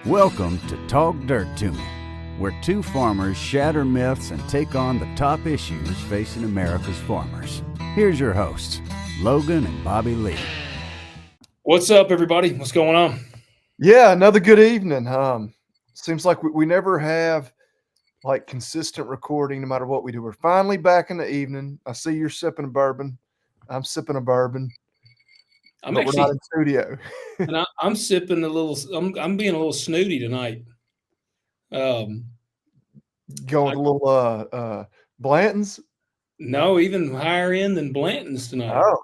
Welcome to Talk Dirt to Me, where two farmers shatter myths and take on the top issues facing America's farmers. Here's your hosts, Logan and Bobby Lee. What's up, everybody? What's going on? Yeah, another good evening. Seems like we never have like consistent recording no matter what we do. We're finally back in the evening. I see you're sipping a bourbon. I'm sipping a bourbon. I'm but actually, we're not in studio. and I'm sipping a little. I'm being a little snooty tonight. Going with a little Blanton's. No, even higher end than Blanton's tonight. Oh,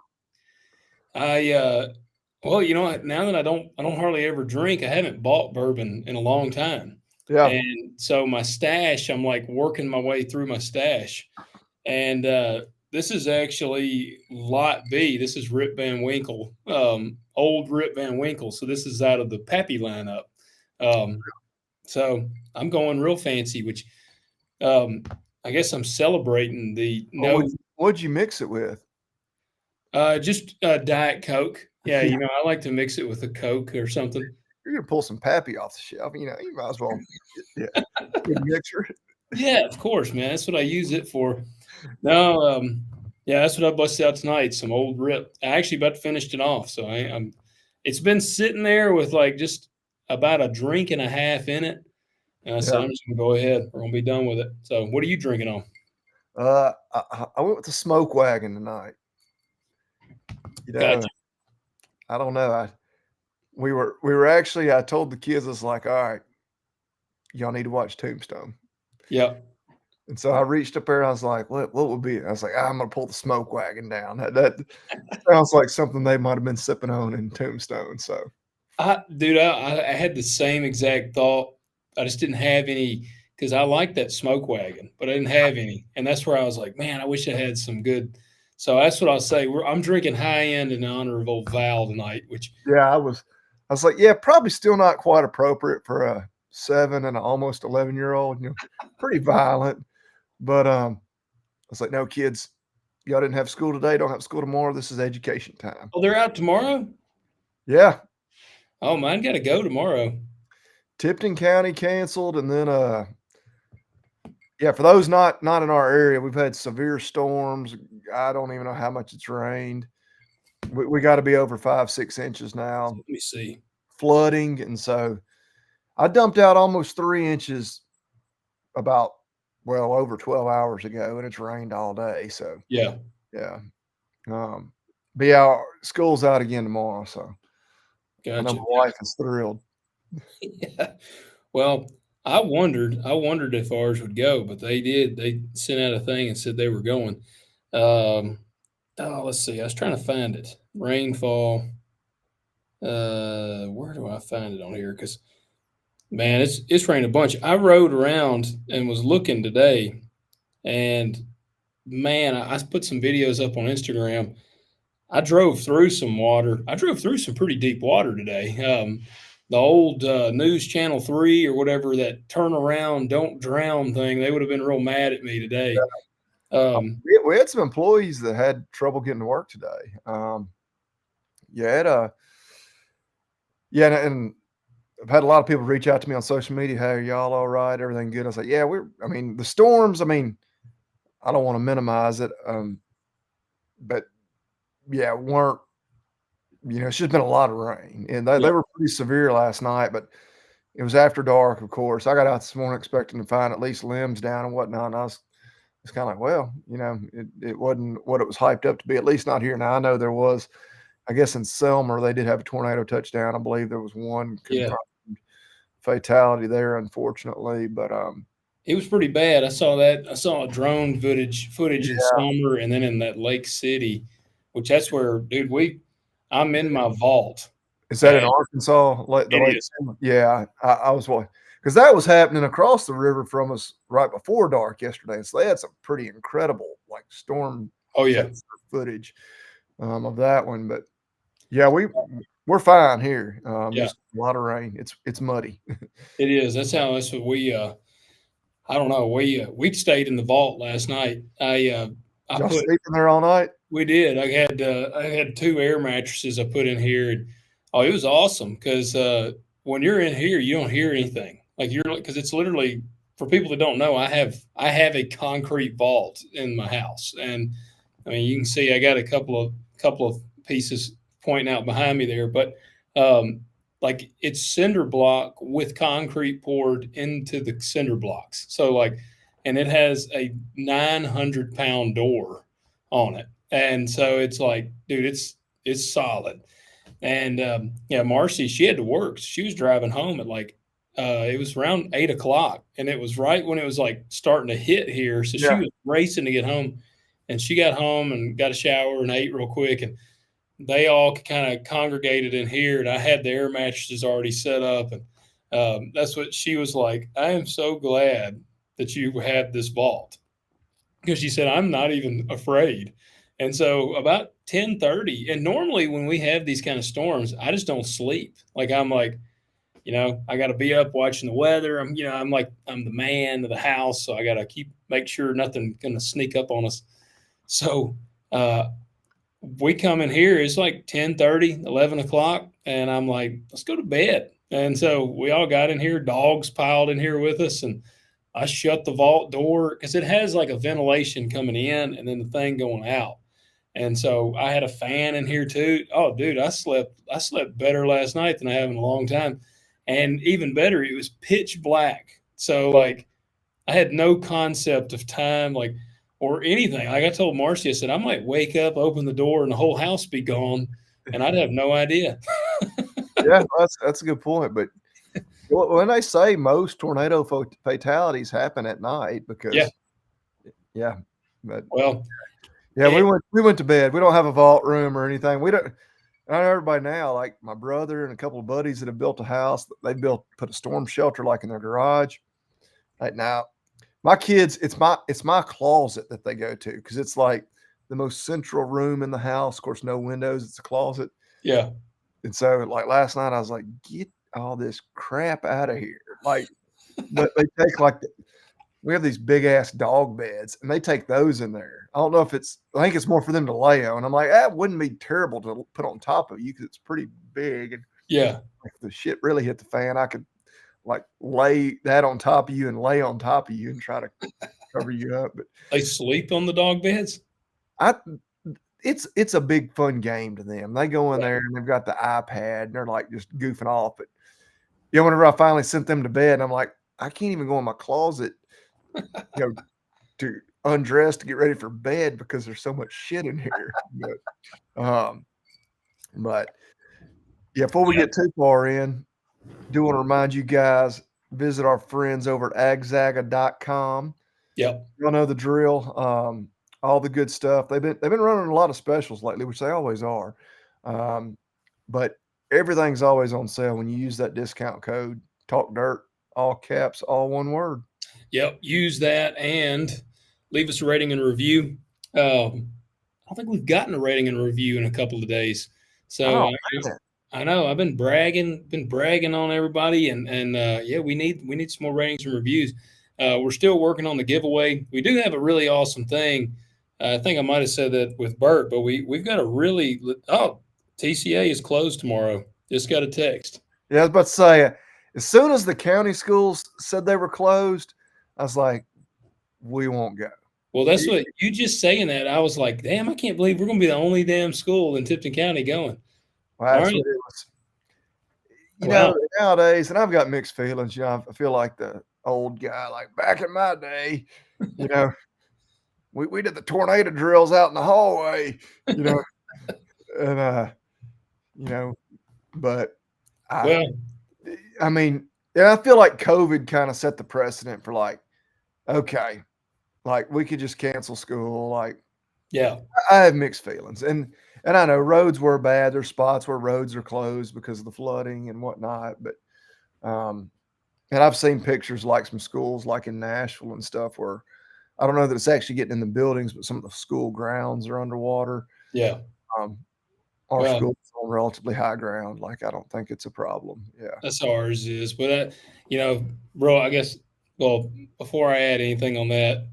Well, you know what? Now that I don't hardly ever drink. I haven't bought bourbon in a long time. yeah. And so my stash, I'm like working my way through my stash, and this is actually Lot B. This is Rip Van Winkle, old Rip Van Winkle. So this is out of the Pappy lineup. So I'm going real fancy, which I guess I'm celebrating the no. What'd you mix it with? Just Diet Coke. Yeah, you know, I like to mix it with a Coke or something. You're gonna pull some Pappy off the shelf. You know, you might as well. Yeah, good mixer. Yeah, of course, man. That's what I use it for. No, yeah, that's what I busted out tonight. Some old Rip. I actually about finished it off. So I'm. It's been sitting there with like just about a drink and a half in it. So I'm just gonna go ahead. We're gonna be done with it. So, what are you drinking on? I went with the Smoke Wagon tonight. You know, Gotcha. I don't know. We were actually. I told the kids, I was like, all right, y'all need to watch Tombstone. Yeah. And so I reached up there and I was like, what would be it? I was like, I'm gonna pull the Smoke Wagon down. That sounds like something they might have been sipping on in Tombstone. So I had the same exact thought. I just didn't have any because I like that Smoke Wagon, but I didn't have any. And that's where I was like, man, I wish I had some good. So that's what I'll say. I'm drinking high end in honor of old Val tonight, which yeah, I was like, yeah, probably still not quite appropriate for a 7 and an almost 11-year-old, you know, pretty violent. But I was like, no, kids, y'all didn't have school today, don't have school tomorrow. This is education time. Oh, they're out tomorrow? Yeah. Oh, mine got to go tomorrow. Tipton County canceled, and then yeah, for those not in our area, we've had severe storms. I don't even know how much it's rained. We got to be over 5-6 inches now. Let me see. Flooding, and so I dumped out almost 3 inches about over 12 hours ago, and it's rained all day. So yeah. But yeah, school's out again tomorrow, so gotcha. I know my wife is thrilled. Yeah. Well, I wondered if ours would go, but they did. They sent out a thing and said they were going. Let's see. I was trying to find it. Rainfall. Where do I find it on here? Because man, it's rained a bunch. I rode around and was looking today, and man, I put some videos up on Instagram. I drove through some water. I drove through some pretty deep water today. The old News Channel 3 or whatever, that turn around, don't drown thing, they would have been real mad at me today. We had some employees that had trouble getting to work today. And I've had a lot of people reach out to me on social media. Hey, are y'all all right? Everything good? I was like, yeah, the storms, I don't want to minimize it. But yeah, weren't, it's just been a lot of rain, and they were pretty severe last night, but it was after dark, of course. I got out this morning expecting to find at least limbs down and whatnot. And I was kind of like, well, it wasn't what it was hyped up to be, at least not here. Now I know there was, I guess in Selmer, they did have a tornado touchdown. I believe there was one fatality there, unfortunately, but it was pretty bad. I saw that. I saw a drone footage in Selmer, and then in that Lake City, which that's where, dude, I'm in my vault. Is that in Arkansas? Yeah, I was because that was happening across the river from us right before dark yesterday. So they had some pretty incredible storm footage of that one. But yeah, we're fine here. Just a lot of rain. It's muddy. It is. That's what we. I don't know. We stayed in the vault last night. Y'all sleeping there all night? We did. I had 2 air mattresses I put in here. And, it was awesome because when you're in here, you don't hear anything. Like because it's literally, for people that don't know, I have a concrete vault in my house, and I mean you can see I got a couple of pieces pointing out behind me there, but um, like it's cinder block with concrete poured into the cinder blocks. So like, and it has a 900-pound door on it, and so it's like, dude, it's solid. And yeah, Marcy, she had to work. She was driving home at like it was around 8 o'clock, and it was right when it was like starting to hit here. So she Yeah. was racing to get home, and she got home and got a shower and ate real quick, and they all kind of congregated in here. And I had the air mattresses already set up, and that's what she was like. I am so glad that you had this vault, because she said I'm not even afraid. And so about 10:30, and normally when we have these kind of storms, I just don't sleep. Like I'm like, I got to be up watching the weather. I'm like I'm the man of the house, so I got to make sure nothing going to sneak up on us. So uh, we come in here. It's like 10:30, 11 o'clock, and I'm like, let's go to bed. And so we all got in here. Dogs piled in here with us, and I shut the vault door because it has like a ventilation coming in and then the thing going out. And so I had a fan in here too. Oh, dude, I slept better last night than I have in a long time. And even better, it was pitch black. So like I had no concept of time, like, or anything. Like I told Marcy, I said, I might wake up, open the door, and the whole house be gone, and I'd have no idea. Yeah, that's a good point. But when they say most tornado fatalities happen at night, Yeah. because yeah, but Well, yeah, it, we went to bed. We don't have a vault room or anything. We don't. I know everybody now, like my brother and a couple of buddies that have built a house. They put a storm shelter like in their garage. Right now, my kids, it's my closet that they go to because it's like the most central room in the house. Of course, no windows. It's a closet. yeah, And so, like last night, I was like, "Get all this crap out of here!" Like, but they take we have these big ass dog beds, and they take those in there. I don't know if I think it's more for them to lay on. I'm like, that wouldn't be terrible to put on top of you because it's pretty big. And yeah. if the shit really hit the fan, I could like lay that on top of you and lay on top of you and try to cover you up. But They sleep on the dog beds. I, it's a big fun game to them. They go in there and they've got the iPad and they're like just goofing off. But yeah, whenever I finally sent them to bed, I'm like, I can't even go in my closet, to undress to get ready for bed because there's so much shit in here. Um, but yeah, before we Yeah. get too far in, do want to remind you guys, visit our friends over at agzaga.com. Yep. Y'all know the drill. All the good stuff. They've been running a lot of specials lately, which they always are. But everything's always on sale when you use that discount code Talk Dirt, all caps, all one word. Yep. Use that and leave us a rating and review. I don't think we've gotten a rating and review in a couple of days. So Oh, man. I know I've been bragging on everybody, and yeah, we need some more ratings and reviews. We're still working on the giveaway. We do have a really awesome thing. I think I might have said that with Bert, but we've got a really TCA is closed tomorrow. Just got a text. Yeah, I was about to say, as soon as the county schools said they were closed, I was like, we won't go. Well, that's what you just saying that. I was like, damn, I can't believe we're going to be the only damn school in Tipton County going. Well, that's All right. what it was. Wow. Nowadays, and I've got mixed feelings. I feel like the old guy, like back in my day, you know, we did the tornado drills out in the hallway, you know, and but I, Well, I mean, yeah, I feel like COVID kind of set the precedent for like, okay, like we could just cancel school. Like yeah. I have mixed feelings, and I know roads were bad. There's spots where roads are closed because of the flooding and whatnot, but and I've seen pictures like some schools like in Nashville and stuff where I don't know that it's actually getting in the buildings, but some of the school grounds are underwater. Yeah. Um, our Well, school's on relatively high ground. Like I don't think it's a problem. Yeah. that's how ours is. But, bro, I guess, well, before I add anything on that,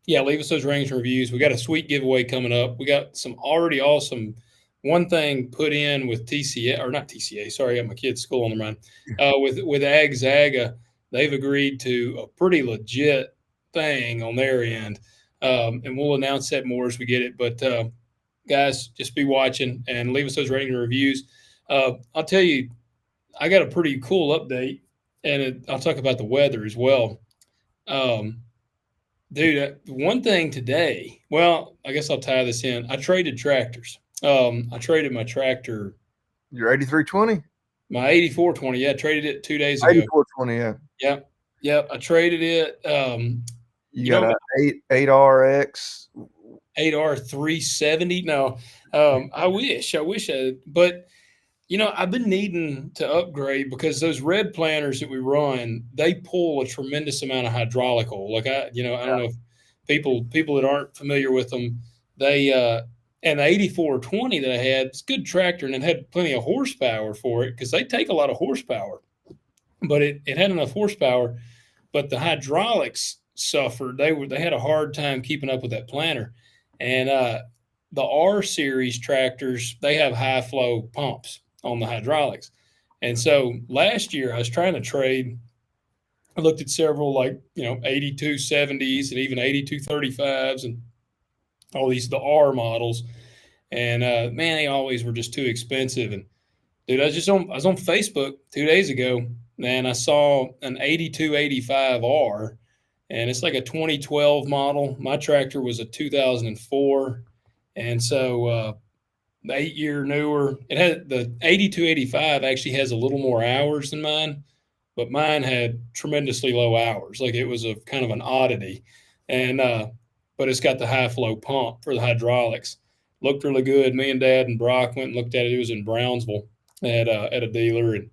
yeah, leave us those ratings and reviews. We got a sweet giveaway coming up. We got some already awesome one thing put in with TCA, or not TCA, sorry, I got my kid's school on the mind. With Ag Zaga, they've agreed to a pretty legit thing on their end. And we'll announce that more as we get it. But guys, just be watching and leave us those rating and reviews. I'll tell you, I got a pretty cool update, and I'll talk about the weather as well. Um, Dude, one thing today, well, I guess I'll tie this in. I traded tractors. I traded my tractor, Your 8320? my 8420. Yeah, I traded it 2 days ago. 8420, yeah. Yep. Yep. I traded it. You got a 8RX. 8R370. No, I wish but I've been needing to upgrade because those red planters that we run, they pull a tremendous amount of hydraulic oil. Like I don't know if people that aren't familiar with them, they and the 8420 that I had, it's a good tractor and it had plenty of horsepower for it because they take a lot of horsepower, but it had enough horsepower, but the hydraulics suffered. They had a hard time keeping up with that planter, and the R series tractors, they have high flow pumps on the hydraulics. And so last year I was trying to trade. I looked at several 8270s and even 8235s and all the R models. And man, they always were just too expensive. And dude, I was on Facebook 2 days ago and I saw an 8285R and it's like a 2012 model. My tractor was a 2004. And so the 8 year newer. It had the 8285 actually has a little more hours than mine, but mine had tremendously low hours. Like it was a kind of an oddity, and but it's got the high flow pump for the hydraulics. Looked really good. Me and Dad and Brock went and looked at it. It was in Brownsville at a dealer, and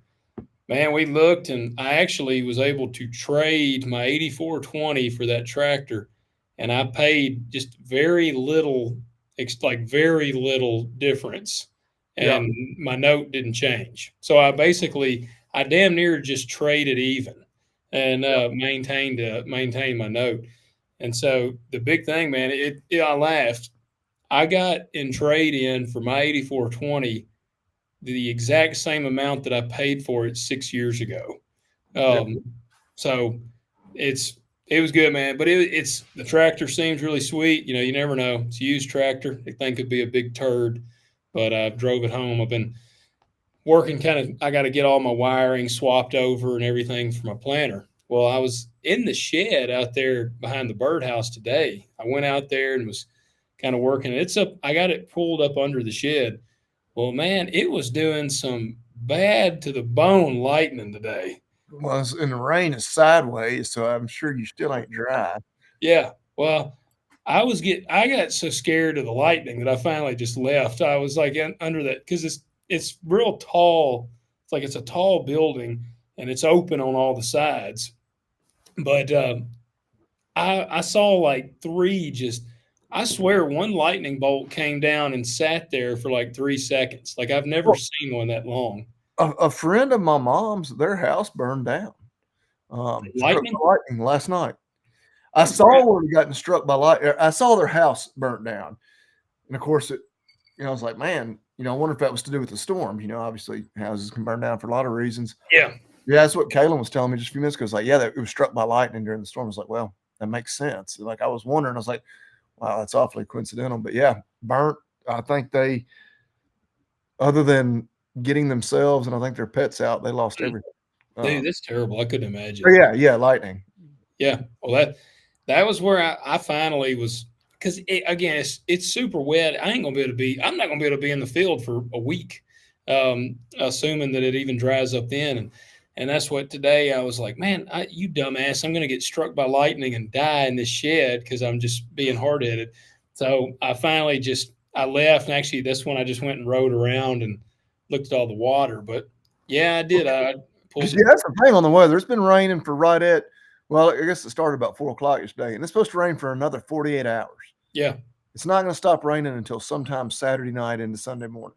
man, we looked, and I actually was able to trade my 8420 for that tractor, and I paid just very little, like very little difference, Yeah. and my note didn't change. So I damn near just traded even, and maintained my note. And so the big thing, man, I laughed. I got in trade in for my 8420 the exact same amount that I paid for it 6 years ago. Yep. So it was good, man. But it's the tractor seems really sweet. You never know. It's a used tractor. The thing could be a big turd, but I drove it home. I've been working I got to get all my wiring swapped over and everything for my planter. Well, I was in the shed out there behind the birdhouse today. I went out there and was kind of working. I got it pulled up under the shed. Well, man, it was doing some bad to the bone lightning today. Well, and the rain is sideways, so I'm sure you still ain't dry. Yeah. Well, I got so scared of the lightning that I finally just left. I was like under that because it's real tall. It's like it's a tall building and it's open on all the sides. But I saw like three just. I swear one lightning bolt came down and sat there for like 3 seconds. Like I've never seen one that long. A friend of my mom's, their house burned down. Struck Lightning? by lightning last night. I saw where we gotten struck by lightning. I saw their house burnt down, and of course, I was like, man, I wonder if that was to do with the storm. Obviously, houses can burn down for a lot of reasons. Yeah. Yeah, that's what Kaylin was telling me just a few minutes ago. It's like, yeah, it was struck by lightning during the storm. I was like, well, that makes sense. Like I was wondering, I was like, wow, that's awfully coincidental. But yeah, burnt. I think they, other than getting themselves and I think their pets out, they lost everything. Dude, that's terrible. I couldn't imagine. Yeah, lightning. Yeah. Well, that was where I finally was because again, it's super wet. I'm not gonna be able to be in the field for a week, assuming that it even dries up then. And that's what today I was like, man, you dumbass, I'm gonna get struck by lightning and die in this shed because I'm just being hard headed. So I finally I left, and actually that's when I just went and rode around and looked at all the water. But yeah, I did. I pulled Yeah, that's the thing on the weather. It's been raining for well, I guess it started about 4:00 yesterday, and it's supposed to rain for another 48 hours. Yeah. It's not going to stop raining until sometime Saturday night into Sunday morning.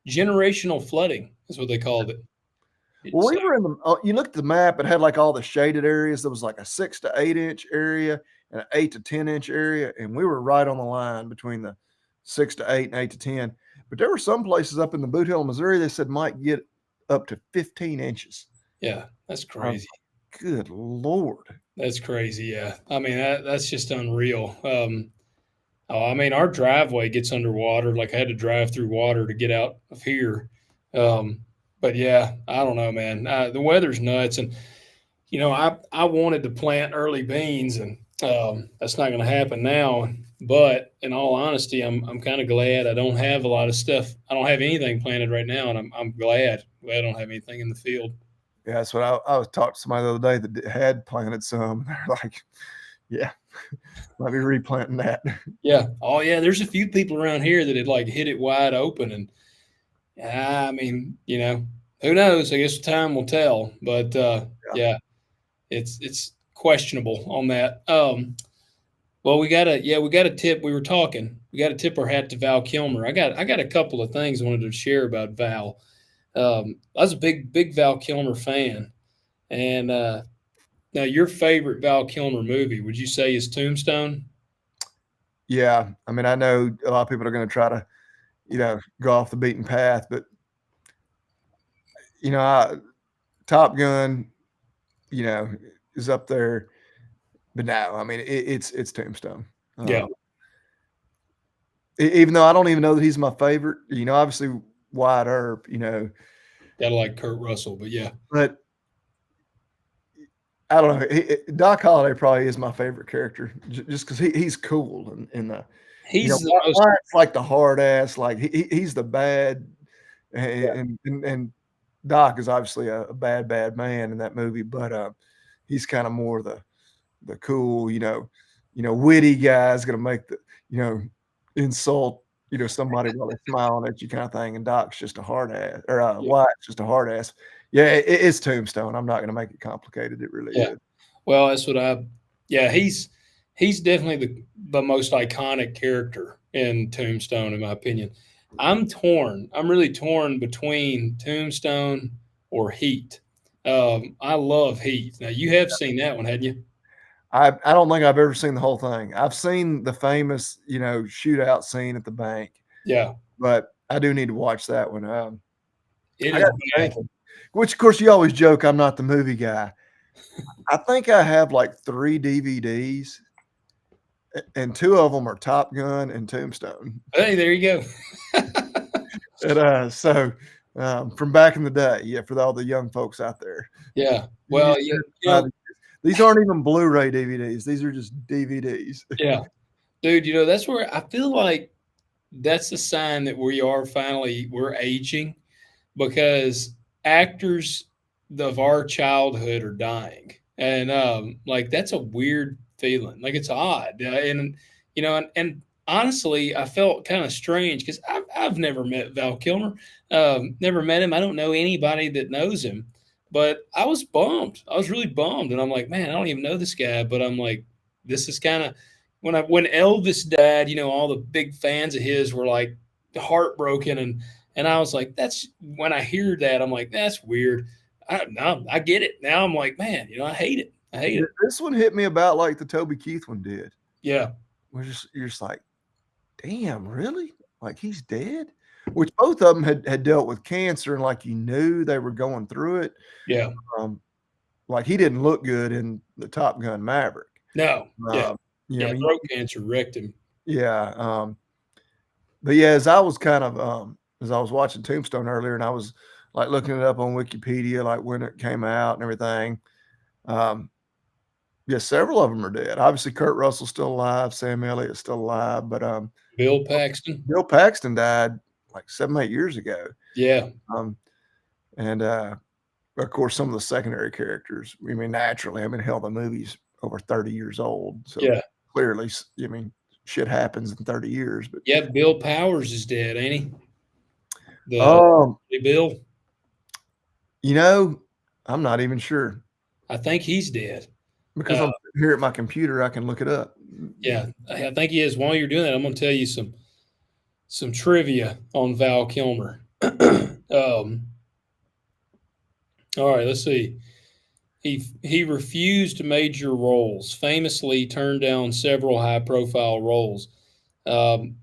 Generational flooding is what they called it. Well, we were you looked at the map, it had like all the shaded areas. There was like a 6 to 8 inch area and an 8 to 10 inch area. And we were right on the line between the 6 to 8 and 8 to 10. But there were some places up in the Boot Hill, Missouri, they said might get up to 15 inches. Yeah, that's Um, crazy. good Lord. That's crazy. Yeah, I mean that's just unreal. Oh, I mean our driveway gets underwater. Like I had to drive through water to get out of here. Um, but yeah, I don't know, man. The weather's nuts, and I wanted to plant early beans, and that's not going to happen now. But in all honesty, I'm kind of glad I don't have a lot of stuff. I don't have anything planted right now, and I'm glad I don't have anything in the field. Yeah, that's what I was talking to somebody the other day that had planted some. They're like, yeah, might be replanting that. Yeah. Oh yeah. There's a few people around here that had like hit it wide open, and I mean, who knows? I guess time will tell. But Yeah. yeah, it's questionable on that. Well, we got a tip. We were talking. We got to tip our hat to Val Kilmer. I got a couple of things I wanted to share about Val. I was a big Val Kilmer fan, and now your favorite Val Kilmer movie, would you say is Tombstone? Yeah. I mean, I know a lot of people are going to try to, go off the beaten path, but, Top Gun, you know, is up there. But no, I mean, it's Tombstone. Yeah, Even though I don't even know that he's my favorite, obviously Wyatt Earp, gotta like Kurt Russell, but yeah, but I don't know. Doc Holliday probably is my favorite character just because he's cool and he's the most. Wyatt's like the hard ass, like he's the bad, Yeah, and Doc is obviously a bad man in that movie, but he's kind of more the cool, witty guy is going to make the, insult, somebody while they're smiling at you kind of thing. And Doc's just a hard ass, or yeah, Wyatt's just a hard ass. Yeah, it's Tombstone. I'm not going to make it complicated. It really yeah. is. Well, that's what I. Yeah, he's definitely the most iconic character in Tombstone, in my opinion. I'm torn. I'm really torn between Tombstone or Heat. I love Heat. Now you have seen that one, hadn't you? I don't think I've ever seen the whole thing. I've seen the famous, shootout scene at the bank, Yeah, but I do need to watch that one. it I is got to bad. thinking, which of course you always joke I'm not the movie guy. I think I have like 3 DVDs, and 2 of them are Top Gun and Tombstone. Hey, there you go. And from back in the day, yeah, for all the young folks out there, Yeah. you Well, used to you, have to you buy know, these aren't even Blu-ray DVDs; these are just DVDs. yeah, dude. That's where I feel like that's a sign that we're aging because actors of our childhood are dying, and like that's a weird feeling. Like it's odd, and honestly, I felt kind of strange because I've never met Val Kilmer, never met him. I don't know anybody that knows him, but I was bummed. I was really bummed, and I'm like, man, I don't even know this guy, but I'm like, this is kind of when Elvis died. All the big fans of his were like heartbroken and I was like, that's when I hear that, I'm like, that's weird. I get it. Now I'm like, man, I hate it. I hate Yeah, it. this one hit me about like the Toby Keith one did. Yeah. You're just like, damn, really? Like he's dead? Which both of them had dealt with cancer, and like you knew they were going through it. Yeah. Um, like he didn't look good in the Top Gun Maverick. No. Yeah. Um, I Yeah. mean, Throat cancer wrecked him. yeah. But yeah, as I was as I was watching Tombstone earlier, and I was like looking it up on Wikipedia, like when it came out and everything. Um, yeah, several of them are dead. Obviously, Kurt Russell's still alive, Sam Elliott's still alive, but Bill Paxton. Bill Paxton died like 7, 8 years ago. Yeah. Um, and of course, some of the secondary characters. I mean, naturally, I mean, hell, the movie's over 30 years old, so Yeah. clearly, I mean, shit happens in 30 years. But Yeah. Bill Powers is dead, ain't he? The um, Bill. I'm not even sure I think he's dead. because I'm here at my computer. I can look it up. Yeah. I think he is. While you're doing that, I'm going to tell you some trivia on Val Kilmer. All right. Let's see. He refused major roles, famously turned down several high profile roles. Um,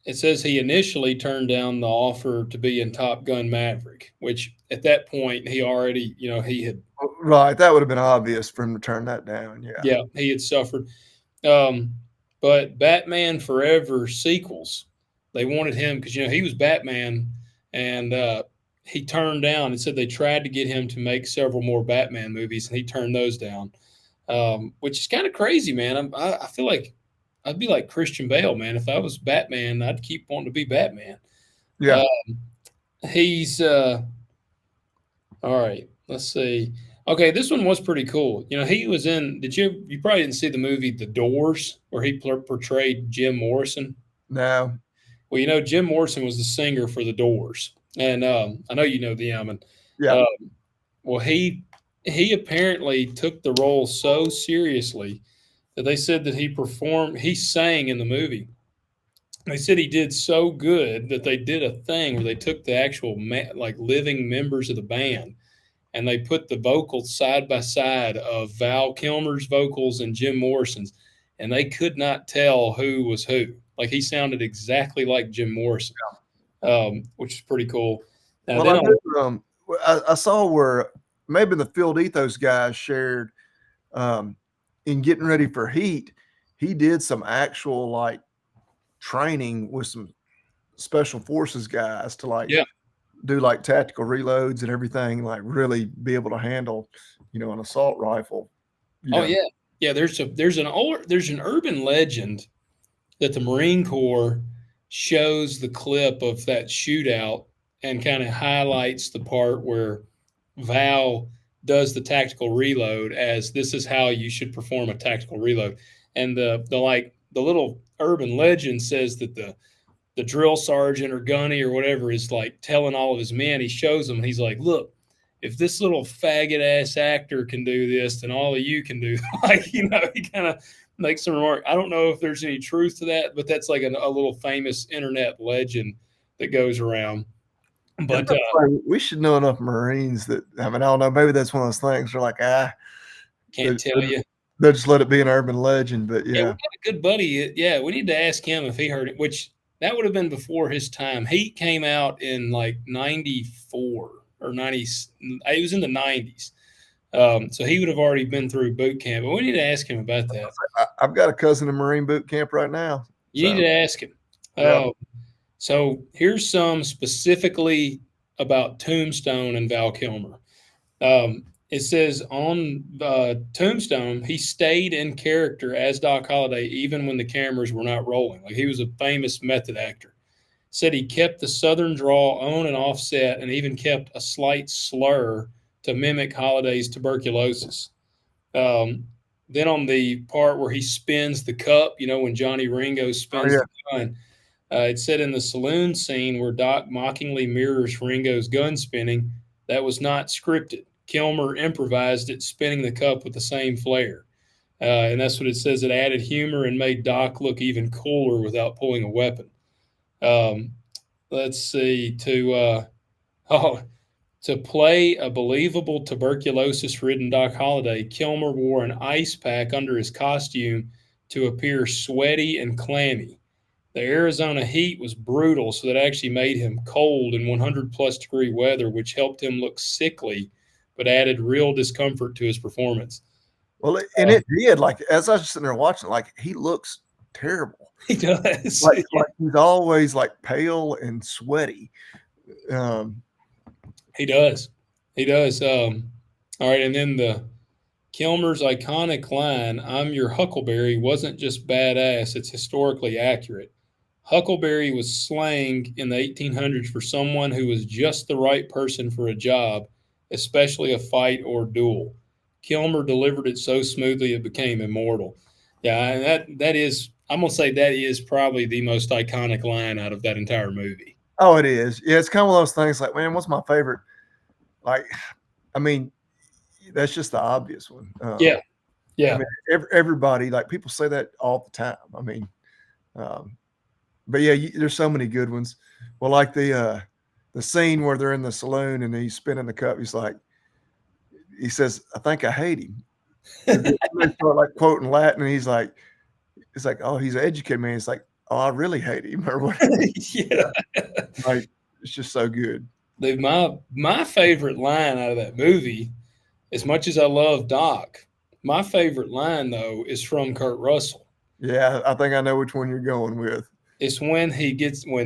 it says he initially turned down the offer to be in Top Gun Maverick, which at that point he already, he had, Right. That would have been obvious for him to turn that down. Yeah. yeah, he had suffered. Um, but Batman Forever sequels, they wanted him because he was Batman, and he turned down and said they tried to get him to make several more Batman movies, and he turned those down, which is kind of crazy, man. I feel like I'd be like Christian Bale, man. If I was Batman, I'd keep wanting to be Batman. Yeah. Uh, he's all right. Let's see. Okay, this one was pretty cool. He was in. You probably didn't see the movie The Doors, where he portrayed Jim Morrison? No. Well, Jim Morrison was the singer for The Doors, and I know you know them. And Yeah. uh, well, he apparently took the role so seriously that they said that he sang in the movie. They said he did so good that they did a thing where they took the actual like living members of the band and they put the vocals side by side of Val Kilmer's vocals and Jim Morrison's, and they could not tell who was who. Like he sounded exactly like Jim Morrison, which is pretty cool. Now, Well, I saw where maybe the Field Ethos guys shared in getting ready for heat. He did some actual like training with some special forces guys to like do like tactical reloads and everything, like really be able to handle, an assault rifle. Yeah. There's an urban legend that the Marine Corps shows the clip of that shootout and kind of highlights the part where Val does the tactical reload as this is how you should perform a tactical reload. And the little urban legend says that the drill sergeant or gunny or whatever is like telling all of his men, he shows them and he's like, look, if this little faggot ass actor can do this, then all of you can do. Like, he kind of makes some remark. I don't know if there's any truth to that, but that's like a little famous internet legend that goes around. But we should know enough Marines that, I don't know, maybe that's one of those things where like, can't tell you. They'll just let it be an urban legend. But Yeah, we got a good buddy. Yeah, we need to ask him if he heard it, which that would have been before his time. He came out in like 94 or 90. It was in the 90s. So he would have already been through boot camp, but we need to ask him about that. I've got a cousin in Marine boot camp right now. You need to ask him. Yeah. So here's some specifically about Tombstone and Val Kilmer. It says on Tombstone, he stayed in character as Doc Holliday even when the cameras were not rolling. Like he was a famous method actor. Said he kept the Southern drawl on and off set and even kept a slight slur to mimic Holliday's tuberculosis. Then on the part where he spins the cup, when Johnny Ringo spins the gun, it said in the saloon scene where Doc mockingly mirrors Ringo's gun spinning, that was not scripted. Kilmer improvised it, spinning the cup with the same flair. And that's what it says. It added humor and made Doc look even cooler without pulling a weapon. Let's see. To play a believable tuberculosis-ridden Doc Holliday, Kilmer wore an ice pack under his costume to appear sweaty and clammy. The Arizona heat was brutal, so that actually made him cold in 100-plus degree weather, which helped him look sickly, but added real discomfort to his performance. Well, and it did. Like, as I was sitting there watching, like, he looks terrible. He does. Like he's always, like, pale and sweaty. He does. All right, and then the Kilmer's iconic line, "I'm your Huckleberry," wasn't just badass, it's historically accurate. Huckleberry was slang in the 1800s for someone who was just the right person for a job, especially a fight or duel. Kilmer delivered it so smoothly it became immortal. Yeah, and that is, I'm going to say that is probably the most iconic line out of that entire movie. Oh, it is. Yeah, it's kind of one of those things like, man, what's my favorite? Like, I mean, that's just the obvious one. Yeah. I mean, everybody, like, people say that all the time. I mean, but yeah, there's so many good ones. Well, like the scene where they're in the saloon and he's spinning the cup. He says, "I think I hate him." They start like quoting Latin, and he's like, "Oh, he's an educated man." He's like, oh, I really hate him or what. Yeah. Like, it's just so good. Dude, my favorite line out of that movie, as much as I love Doc, my favorite line though is from Kurt Russell. Yeah, I think I know which one you're going with. It's when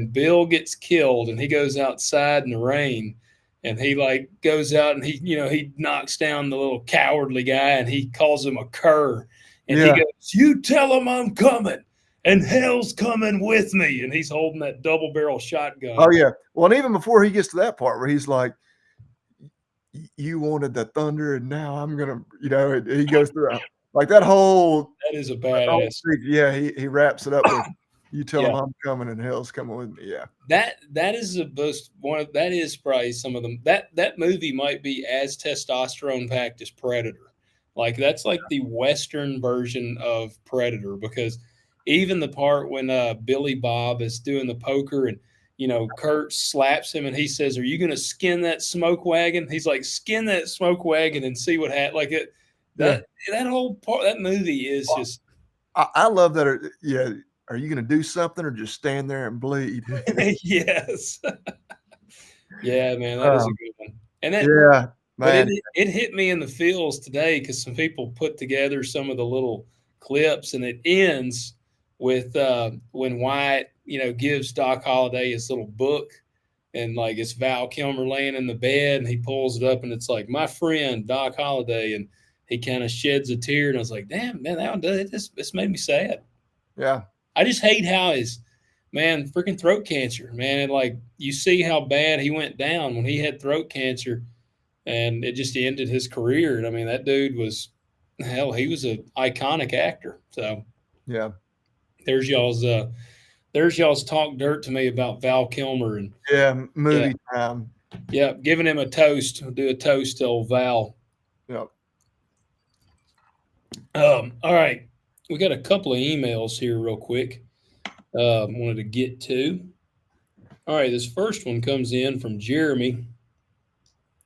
Bill gets killed and he goes outside in the rain and he like goes out and he knocks down the little cowardly guy and he calls him a cur and he Yeah. goes, "You tell him I'm coming and hell's coming with me," and he's holding that double barrel shotgun. Oh yeah. Well, and even before he gets to that part where he's like, you wanted the thunder and now I'm gonna, he goes through like that whole That is a badass. yeah, he wraps it up with, you tell him Yeah. I'm coming and hell's coming with me. Yeah. That is the most that is probably some of them that movie might be as testosterone packed as Predator. Like that's like the Western version of Predator because even the part when Billy Bob is doing the poker and Kurt slaps him and he says, "Are you going to skin that smoke wagon?" He's like, "Skin that smoke wagon and see what happens." Like it that whole part that movie is just I love that. Yeah. Are you going to do something or just stand there and bleed? yes. Yeah, man, that is a good one. And that Yeah, but man. it hit me in the feels today because some people put together some of the little clips, and it ends with when Wyatt, gives Doc Holliday his little book, and like it's Val Kilmer laying in the bed, and he pulls it up, and it's like my friend Doc Holliday, and he kind of sheds a tear, and I was like, damn, man, that one does this made me sad. Yeah. I just hate how his man freaking throat cancer, man. Like you see how bad he went down when he had throat cancer and it just ended his career. And I mean, that dude was hell, he was an iconic actor. So Yeah. there's y'all's talk dirt to me about Val Kilmer and Yeah. yeah, Movie time. yeah, giving him a toast. We'll do a toast to old Val. Yep. All right. We got a couple of emails here real quick. Wanted to get to. All right, this first one comes in from Jeremy.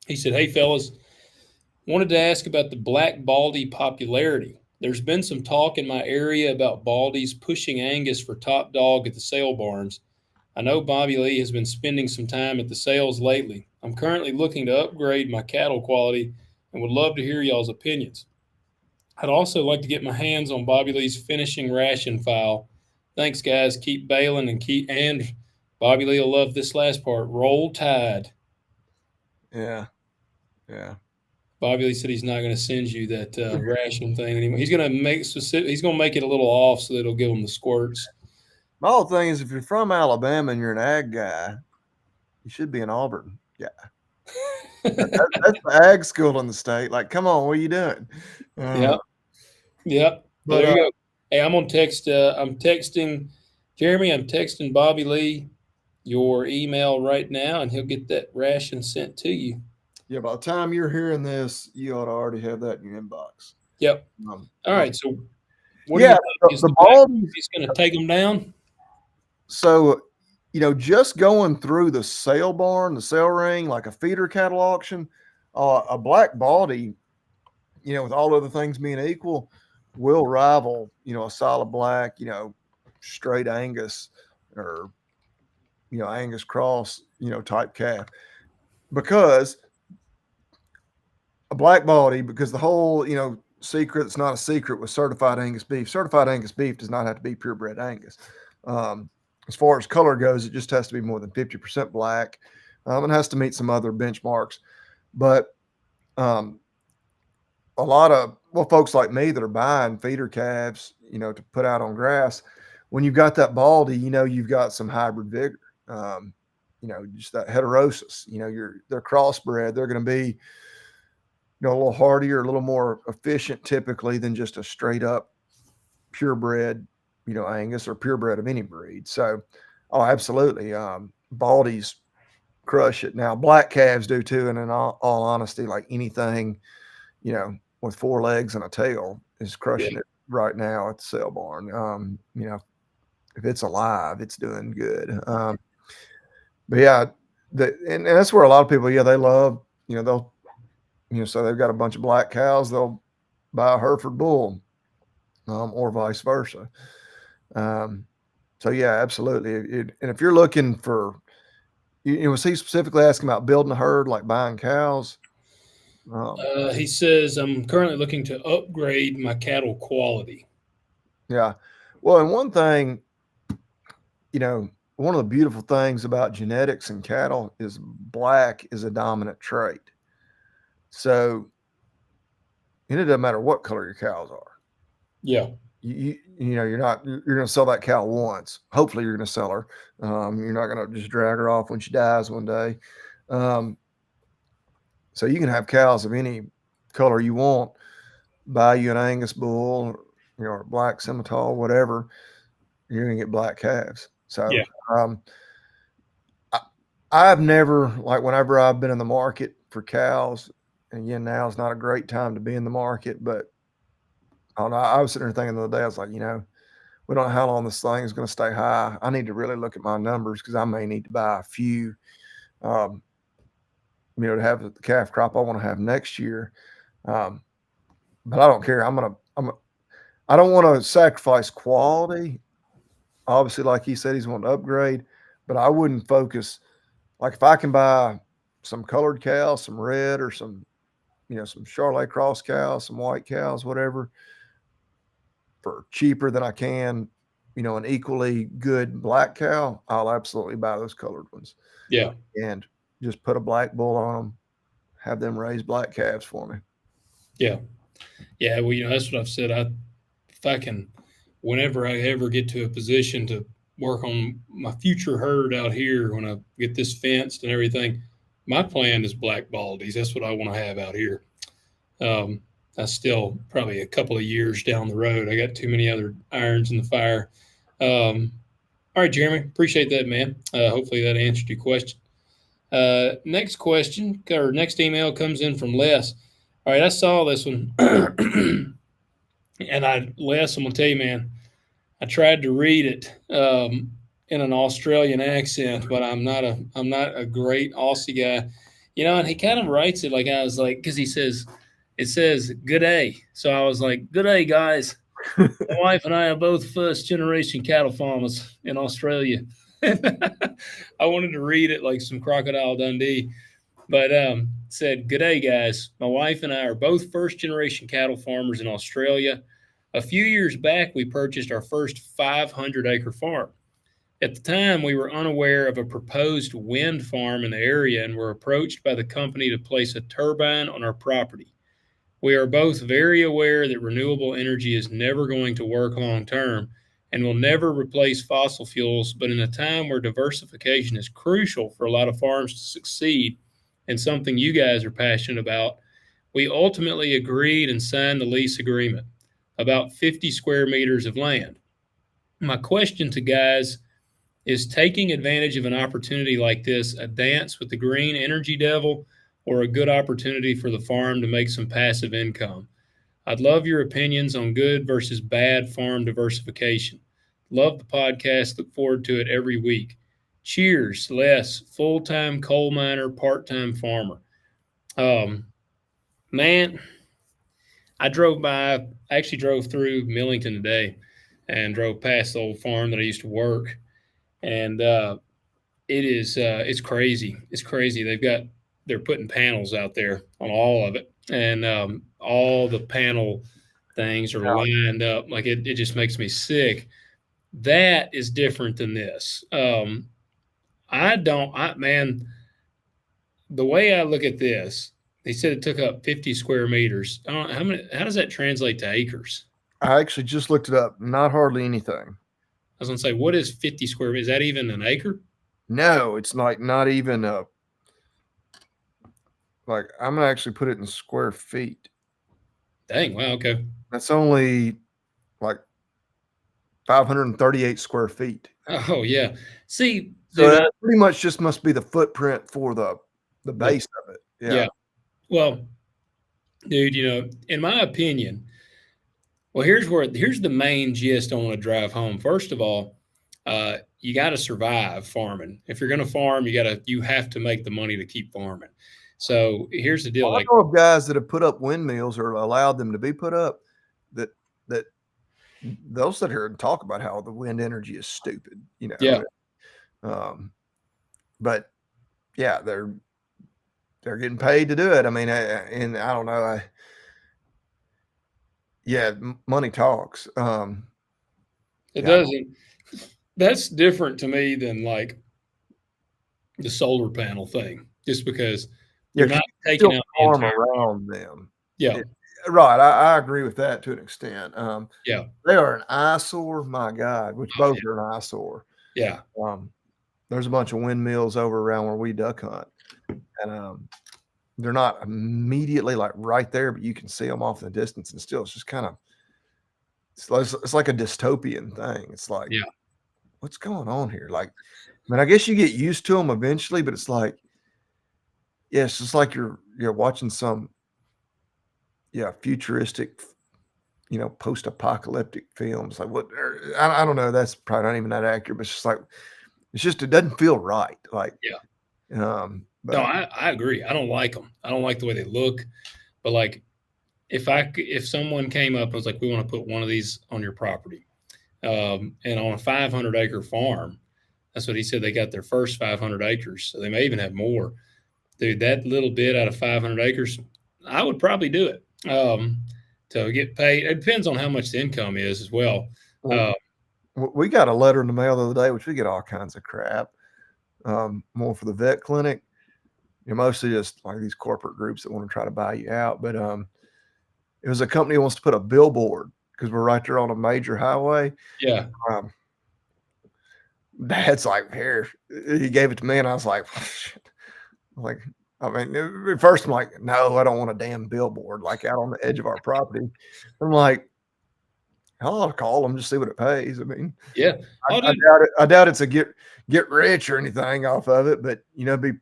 He said, "Hey fellas, wanted to ask about the black Baldy popularity. There's been some talk in my area about Baldies pushing Angus for top dog at the sale barns. I know Bobby Lee has been spending some time at the sales lately. I'm currently looking to upgrade my cattle quality and would love to hear y'all's opinions. I'd also like to get my hands on Bobby Lee's finishing ration file. Thanks, guys. Keep bailing and Bobby Lee will love this last part. Roll Tide." Yeah. Yeah. Bobby Lee said he's not going to send you that ration thing anymore. He's going to make specific. He's going to make it a little off so that it'll give him the squirts. My whole thing is, if you're from Alabama and you're an ag guy, you should be an Auburn guy. That's the ag school in the state. Like, come on, what are you doing? Yep. Yep. But, There you go. Hey, I'm on text. I'm texting Jeremy. I'm texting Bobby Lee your email right now, and he'll get that ration sent to you. yeah, by the time you're hearing this, you ought to already have that in your inbox. Yep. All right. So, what yeah, do you think? Is the the Baldies, he's going to take them down? so, just going through the sale barn, the sale ring, like a feeder cattle auction, a black Baldy, with all other things being equal, will rival, a solid black, straight Angus or, Angus cross, type calf. Because a black Baldy, because the whole, secret, it's not a secret with certified Angus beef. Certified Angus beef does not have to be purebred Angus. As far as color goes, it just has to be more than 50% black. And has to meet some other benchmarks. But a lot of folks like me that are buying feeder calves, to put out on grass, when you've got that Baldy, you've got some hybrid vigor. Just that heterosis. They're crossbred. They're going to be, a little hardier, a little more efficient typically than just a straight up purebred, Angus or purebred of any breed. So, oh, absolutely. Baldies crush it. Now, black calves do too. And in all honesty, like anything, with 4 legs and a tail is crushing it right now at the sale barn. If it's alive, it's doing good. But yeah, and that's where a lot of people, they love, they'll, so they've got a bunch of black cows, they'll buy a Hereford bull, or vice versa. So yeah, absolutely. And if you're looking for, was he specifically asking about building a herd, like buying cows? He says, I'm currently looking to upgrade my cattle quality. Yeah. Well, and one thing, one of the beautiful things about genetics and cattle is black is a dominant trait. So it doesn't matter what color your cows are. Yeah. You're going to sell that cow once. Hopefully you're going to sell her. You're not going to just drag her off when she dies one day. So you can have cows of any color you want, buy you an Angus bull, or black Simmental, whatever, you're going to get black calves. So, Yeah. I've never, like, whenever I've been in the market for cows, and again, now is not a great time to be in the market, but I don't know. I was sitting there thinking the other day, I was like, we don't know how long this thing is going to stay high. I need to really look at my numbers because I may need to buy a few, to have the calf crop I want to have next year. But I don't care. I don't want to sacrifice quality. Obviously, like he said, he's wanting to upgrade, but I wouldn't focus. Like if I can buy some colored cows, some red, or some Charolais cross cows, some white cows, whatever, for cheaper than I can, an equally good black cow, I'll absolutely buy those colored ones. Yeah. And just put a black bull on them, have them raise black calves for me. Yeah. Yeah. Well, that's what I've said. If I can, whenever I ever get to a position to work on my future herd out here, when I get this fenced and everything, my plan is black baldies. That's what I want to have out here. That's still probably a couple of years down the road. I got too many other irons in the fire. All right, Jeremy, appreciate that, man. Hopefully that answered your question. Next question or next email comes in from Les. All right, I saw this one, and Les, I'm gonna tell you, man, I tried to read it in an Australian accent, but I'm not a great Aussie guy, And he kind of writes it like I was like, because it says good day, so I was like, good day, guys. My wife and I are both first generation cattle farmers in Australia. I wanted to read it like some Crocodile Dundee, but said, good day, guys. My wife and I are both first generation cattle farmers in Australia. A few years back, we purchased our first 500-acre farm. At the time, we were unaware of a proposed wind farm in the area and were approached by the company to place a turbine on our property. We are both very aware that renewable energy is never going to work long term and will never replace fossil fuels, but in a time where diversification is crucial for a lot of farms to succeed and something you guys are passionate about, we ultimately agreed and signed the lease agreement, about 50 square meters of land. My question to guys is taking advantage of an opportunity like this a dance with the green energy devil or a good opportunity for the farm to make some passive income? I'd love your opinions on good versus bad farm diversification. Love the podcast. Look forward to it every week. Cheers, Les, full-time coal miner, part-time farmer. Man, I actually drove through Millington today and drove past the old farm that I used to work. And it's crazy. It's crazy. They're putting panels out there on all of it. And all the panel things are lined up. Like it just makes me sick. That is different than this. Man, the way I look at this, they said it took up 50 square meters. I don't know how does that translate to acres? I actually just looked it up. Not hardly anything. I was going to say, what is 50 square? Is that even an acre? No, it's like not even like I'm going to actually put it in square feet. Dang. Wow. Okay. That's only like 538 square feet. Oh yeah. See, so dude, that pretty much just must be the footprint for the base of it. Yeah. Well, dude, in my opinion, here's the main gist I want to drive home. First of all, you got to survive farming. If you're going to farm, you have to make the money to keep farming. So here's the deal. I know of guys that have put up windmills or allowed them to be put up that they'll sit here and talk about how the wind energy is stupid, Yeah. But yeah, they're getting paid to do it. I mean, and I don't know. Yeah, money talks. It Yeah, doesn't. That's different to me than like the solar panel thing, just because yeah, you're 'cause not you can taking still out the farm entire. around them. Yeah. It, right, I agree with that to an extent. Yeah. They are an eyesore, my God, which Oh, both are an eyesore. yeah. Um, there's a bunch of windmills over around where we duck hunt, and they're not immediately like right there, but you can see them off in the distance, and still, it's just kind of it's like a dystopian thing. It's like, Yeah. what's going on here? Like, I mean, I guess you get used to them eventually, but it's like, yeah, it's just like you're watching some futuristic, post-apocalyptic films. Like what? I don't know. That's probably not even that accurate, but it's just like it doesn't feel right. Like, Yeah. No, but I agree. I don't like them. I don't like the way they look. But like, if someone came up and was like, "We want to put one of these on your property," and on a 500-acre farm, that's what he said. They got their first 500 acres, so they may even have more. Dude, that little bit out of 500 acres, I would probably do it to get paid. It depends on how much the income is as well. well, Uh, we got a letter in the mail the other day, which we get all kinds of crap. More for the vet clinic. Mostly just like these corporate groups that want to try to buy you out. But it was a company that wants to put a billboard because we're right there on a major highway. yeah, Um, Dad's like, here, he gave it to me, and I was like, like, I mean, at first I'm like, no, I don't want a damn billboard like out on the edge of our property. I'm like, I'll call them just see what it pays. I mean, yeah. Oh, I dude, doubt it. I doubt it's a get rich or anything off of it, but be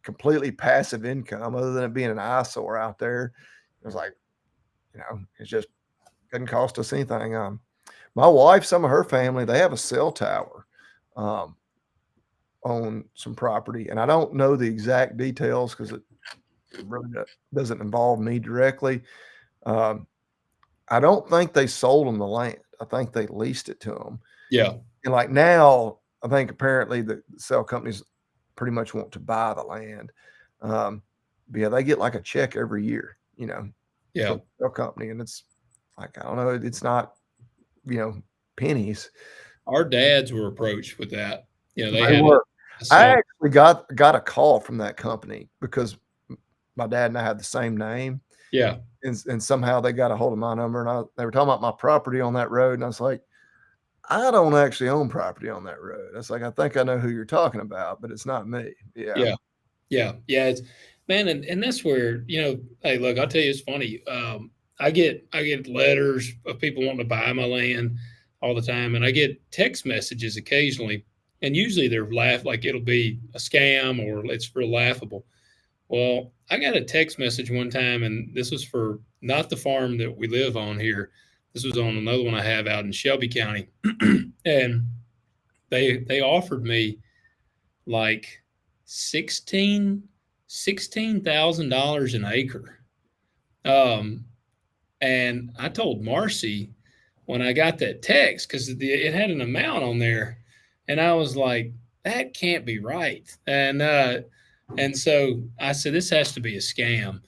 completely passive income other than it being an eyesore out there. It was like, it just doesn't cost us anything. My wife, some of her family, they have a cell tower um, on some property, and I don't know the exact details because it really doesn't involve me directly. Um, I don't think they sold them the land. I think they leased it to them. yeah, And like now, I think apparently the cell companies pretty much want to buy the land. But yeah, they get like a check every year, yeah. from the cell company, and it's like, I don't know, it's not, pennies. Our dads were approached with that. They They had were. a I cell. actually got a call from that company because my dad and I had the same name, Yeah, and somehow they got a hold of my number, and they were talking about my property on that road, and I was like, I don't actually own property on that road. It's like, I think I know who you're talking about, but it's not me. Yeah. yeah, yeah. It's man, and that's where Hey, look, I'll tell you, it's funny. I get letters of people wanting to buy my land all the time, and I get text messages occasionally, and usually they're like it'll be a scam or it's real laughable. Well, I got a text message one time, and this was for not the farm that we live on here. This was on another one I have out in Shelby County, and they offered me like $16,000 an acre. Um, and I told Marcy when I got that text because it had an amount on there, and I was like, that can't be right. And so I said, this has to be a scam.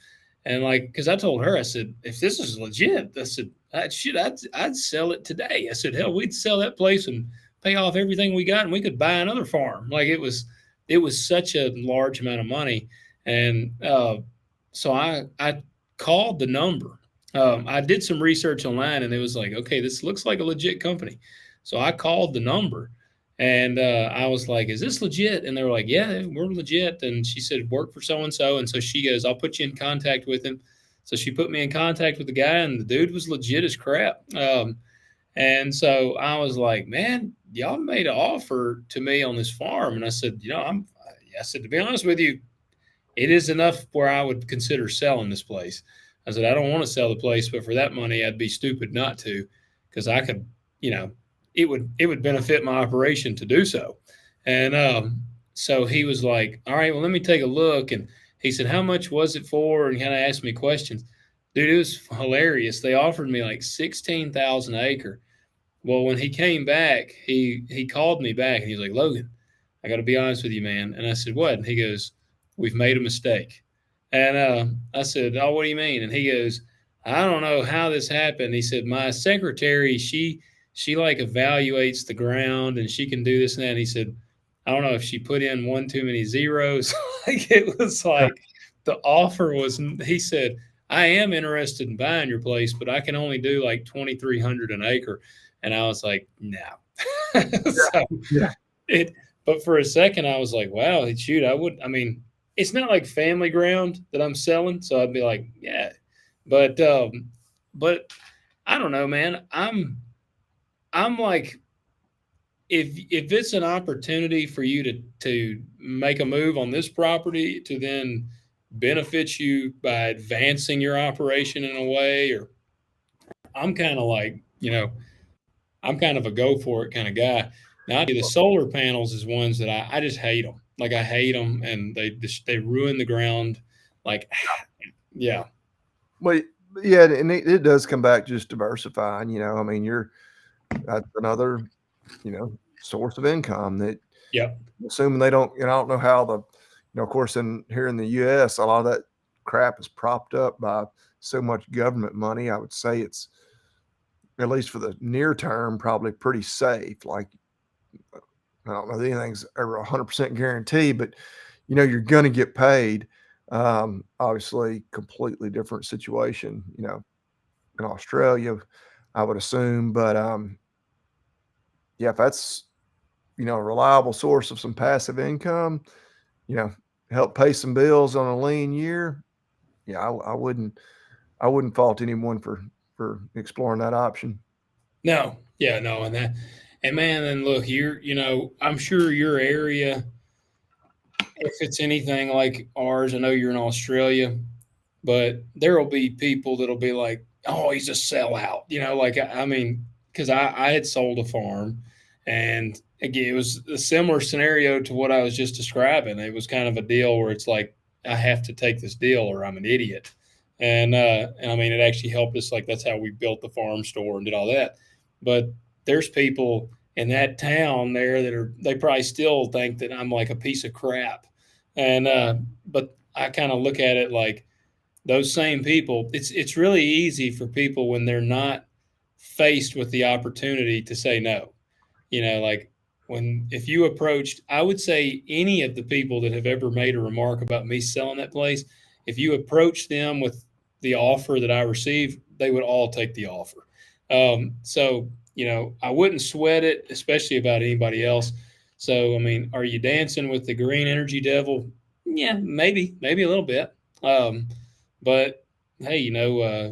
And like, because I told her, I said, if this is legit, I said, I'd sell it today. I said, hell, we'd sell that place and pay off everything we got, and we could buy another farm. Like it was such a large amount of money, and so I called the number. I did some research online, and it was like, okay, this looks like a legit company. So I called the number, and I was like, "Is this legit?" And they were like, "Yeah, we're legit." And she said, "Work for so and so." And so she goes, "I'll put you in contact with him." So she put me in contact with the guy, and the dude was legit as crap. And so I was like, "Man, y'all made an offer to me on this farm." And I said, I said, to be honest with you, it is enough where I would consider selling this place. I said, I don't want to sell the place, but for that money, I'd be stupid not to, because I could, it would benefit my operation to do so. And so he was like, all right, well, let me take a look. And he said, how much was it for? And kind of asked me questions. Dude, it was hilarious. They offered me like 16,000 an acre. Well, when he came back, he called me back and he's like, Logan, I got to be honest with you, man. And I said, what? And he goes, we've made a mistake. And I said, oh, what do you mean? And he goes, I don't know how this happened. He said, my secretary, she like evaluates the ground and she can do this and that. And he said, I don't know if she put in one too many zeros. Like it was like the offer was, he said, I am interested in buying your place, but I can only do like 2,300 an acre. And I was like, no. So Yeah. it, but for a second I was like, wow, shoot, I mean, it's not like family ground that I'm selling. So I'd be like, yeah, but, but I don't know, man. I'm like, if it's an opportunity for you to make a move on this property to then benefit you by advancing your operation in a way, or I'm kind of like, I'm kind of a go for it kind of guy. Now, the solar panels is ones that I just hate them. Like I hate them, and they ruin the ground. Like, yeah, Well, yeah, and it does come back just diversifying. I mean, that's another source of income that, yep, assuming they don't. I don't know how of course, here in the U.S., a lot of that crap is propped up by so much government money. I would say it's, at least for the near term, probably pretty safe. Like, I don't know that anything's ever 100% guaranteed, but you're going to get paid. Obviously, completely different situation. In Australia, I would assume, but yeah, if that's a reliable source of some passive income, help pay some bills on a lean year. Yeah, I wouldn't fault anyone for exploring that option. no, yeah, no, and man, and look, I'm sure your area, if it's anything like ours, I know you're in Australia, but there will be people that'll be like, "Oh, he's a sellout," like I mean, because I had sold a farm, and again, it was a similar scenario to what I was just describing. It was kind of a deal where it's like I have to take this deal or I'm an idiot, and I mean, it actually helped us. Like that's how we built the farm store and did all that. But there's people in that town there they probably still think that I'm like a piece of crap, and but I kind of look at it like those same people, it's really easy for people when they're not faced with the opportunity to say no. Like when if you approached, I would say any of the people that have ever made a remark about me selling that place, if you approach them with the offer that I received, they would all take the offer. So I wouldn't sweat it, especially about anybody else. So I mean, are you dancing with the green energy devil? Yeah, maybe a little bit. Um, but hey,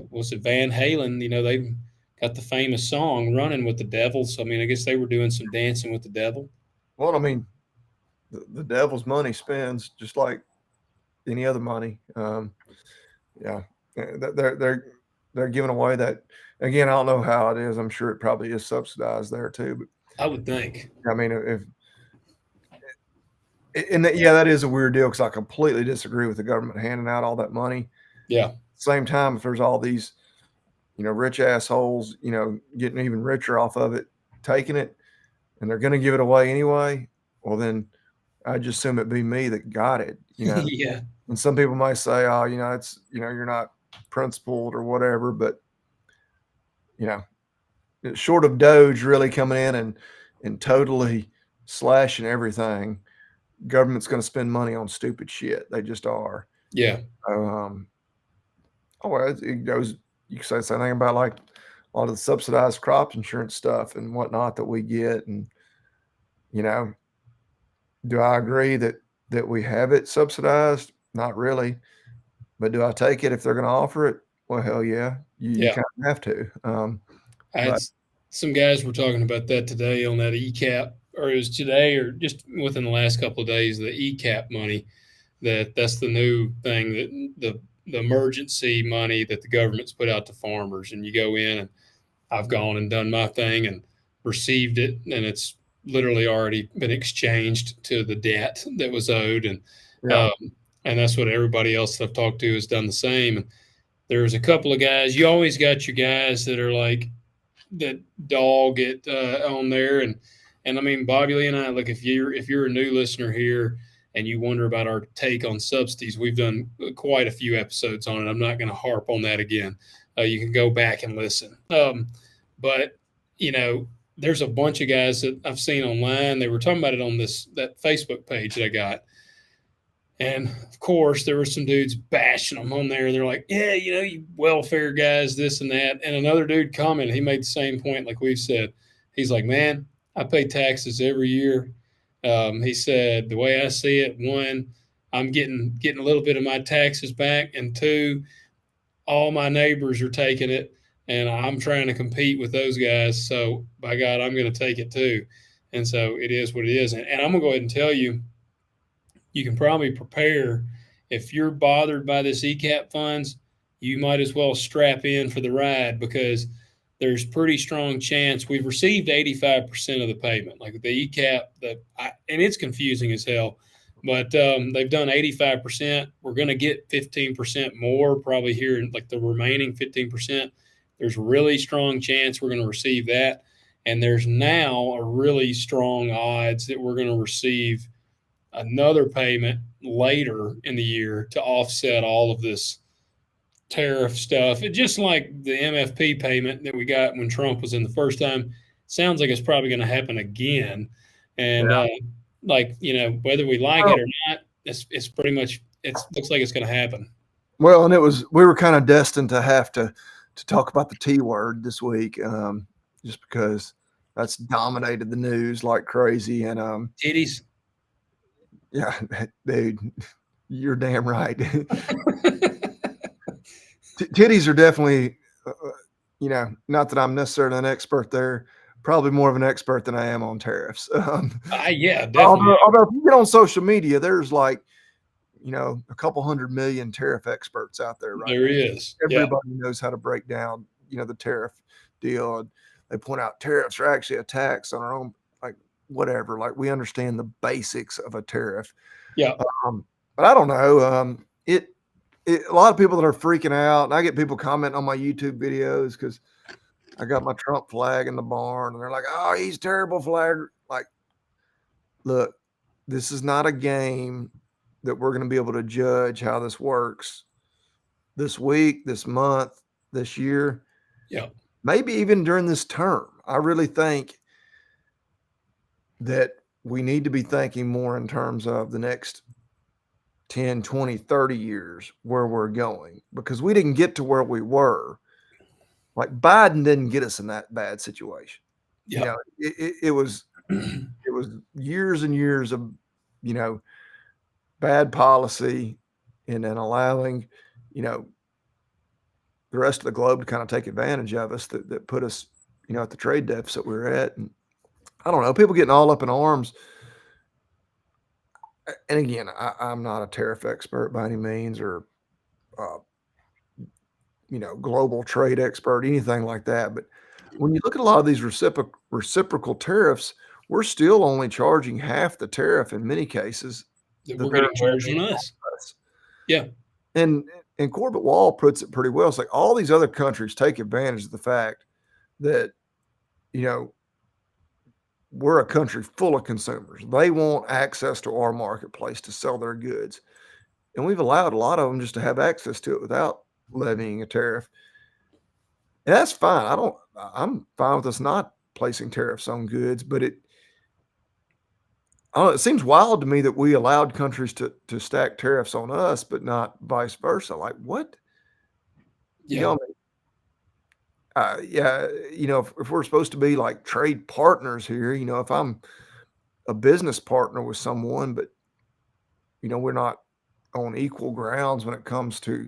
was it Van Halen? They got the famous song "Running with the Devil." So I mean, I guess they were doing some dancing with the devil. Well, I mean, the devil's money spends just like any other money. Yeah, they're giving away that. Again, I don't know how it is. I'm sure it probably is subsidized there too. But I would think. I mean, yeah, that is a weird deal because I completely disagree with the government handing out all that money. Yeah. Same time, if there's all these, rich assholes, getting even richer off of it, taking it, and they're going to give it away anyway, well, then I just assume it'd be me that got it, Yeah. And some people might say, oh, it's, you're not principled or whatever, but, short of Doge really coming in and totally slashing everything, government's going to spend money on stupid shit. They just are. Yeah. Oh, well, it goes. You can say the same thing about like a lot of the subsidized crop insurance stuff and whatnot that we get. And do I agree that we have it subsidized? Not really. But do I take it if they're going to offer it? Well, hell yeah, you Yeah. kind of have to. I had some guys were talking about that today on that ECAP, or it was today, or just within the last couple of days, the ECAP money. That's the new thing, that the emergency money that the government's put out to farmers, and you go in, and I've gone and done my thing and received it, and it's literally already been exchanged to the debt that was owed, Yeah. and that's what everybody else that I've talked to has done the same. And there's a couple of guys. You always got your guys that are like, dog it on there, and I mean, Bobby Lee and I, look, if you're a new listener here and you wonder about our take on subsidies, we've done quite a few episodes on it. I'm not going to harp on that again. You can go back and listen. But there's a bunch of guys that I've seen online. They were talking about it on that Facebook page that I got. And of course, there were some dudes bashing them on there. They're like, yeah, you welfare guys, this and that. And another dude commented, he made the same point like we've said. He's like, man, I pay taxes every year. He said, the way I see it, one, I'm getting a little bit of my taxes back. And two, all my neighbors are taking it. And I'm trying to compete with those guys. So by God, I'm going to take it too. And so it is what it is. And I'm going to go ahead and tell you, you can probably prepare. If you're bothered by this ECAP funds, you might as well strap in for the ride, because there's pretty strong chance we've received 85% of the payment. Like the ECAP, and it's confusing as hell, but they've done 85%. We're going to get 15% more probably here, in like the remaining 15%. There's a really strong chance we're going to receive that. And there's now a really strong odds that we're going to receive another payment later in the year to offset all of this tariff stuff. It just like the MFP payment that we got when Trump was in the first time. Sounds like it's probably going to happen again. And whether we like it or not, it's pretty much, it looks like it's going to happen. Well, and we were kind of destined to have to talk about the T word this week, just because that's dominated the news like crazy. And titties. Yeah, dude, you're damn right. Titties are definitely, not that I'm necessarily an expert there, probably more of an expert than I am on tariffs. Yeah, definitely. Although if you get on social media, there's like, a couple 100 million tariff experts out there right There now. is. Everybody knows how to break down, the tariff deal. And they point out tariffs are actually a tax on our own, like whatever. Like we understand the basics of a tariff. Yeah. But I don't know. A lot of people that are freaking out, and I get people commenting on my YouTube videos because I got my Trump flag in the barn, and they're like, "Oh, he's terrible flag." Like, look, this is not a game that we're going to be able to judge how this works this week, this month, this year. Yeah. Maybe even during this term. I really think that we need to be thinking more in terms of the next 10, 20, 30 years where we're going, because we didn't get to where we were. Like Biden didn't get us in that bad situation. Yeah. It was years and years of, bad policy, and then allowing, the rest of the globe to kind of take advantage of us that put us, at the trade deficit we were at. And I don't know, people getting all up in arms. And again, I'm not a tariff expert by any means, or, global trade expert, anything like that. But when you look at a lot of these reciprocal tariffs, we're still only charging half the tariff in many cases that we're getting charged on us. Yeah. And Corbett Wall puts it pretty well. It's like all these other countries take advantage of the fact that, we're a country full of consumers. They want access to our marketplace to sell their goods. And we've allowed a lot of them just to have access to it without levying a tariff. And that's fine. I'm fine with us not placing tariffs on goods, but it seems wild to me that we allowed countries to stack tariffs on us, but not vice versa. Like what? Yeah. If we're supposed to be like trade partners here, if I'm a business partner with someone, but we're not on equal grounds when it comes to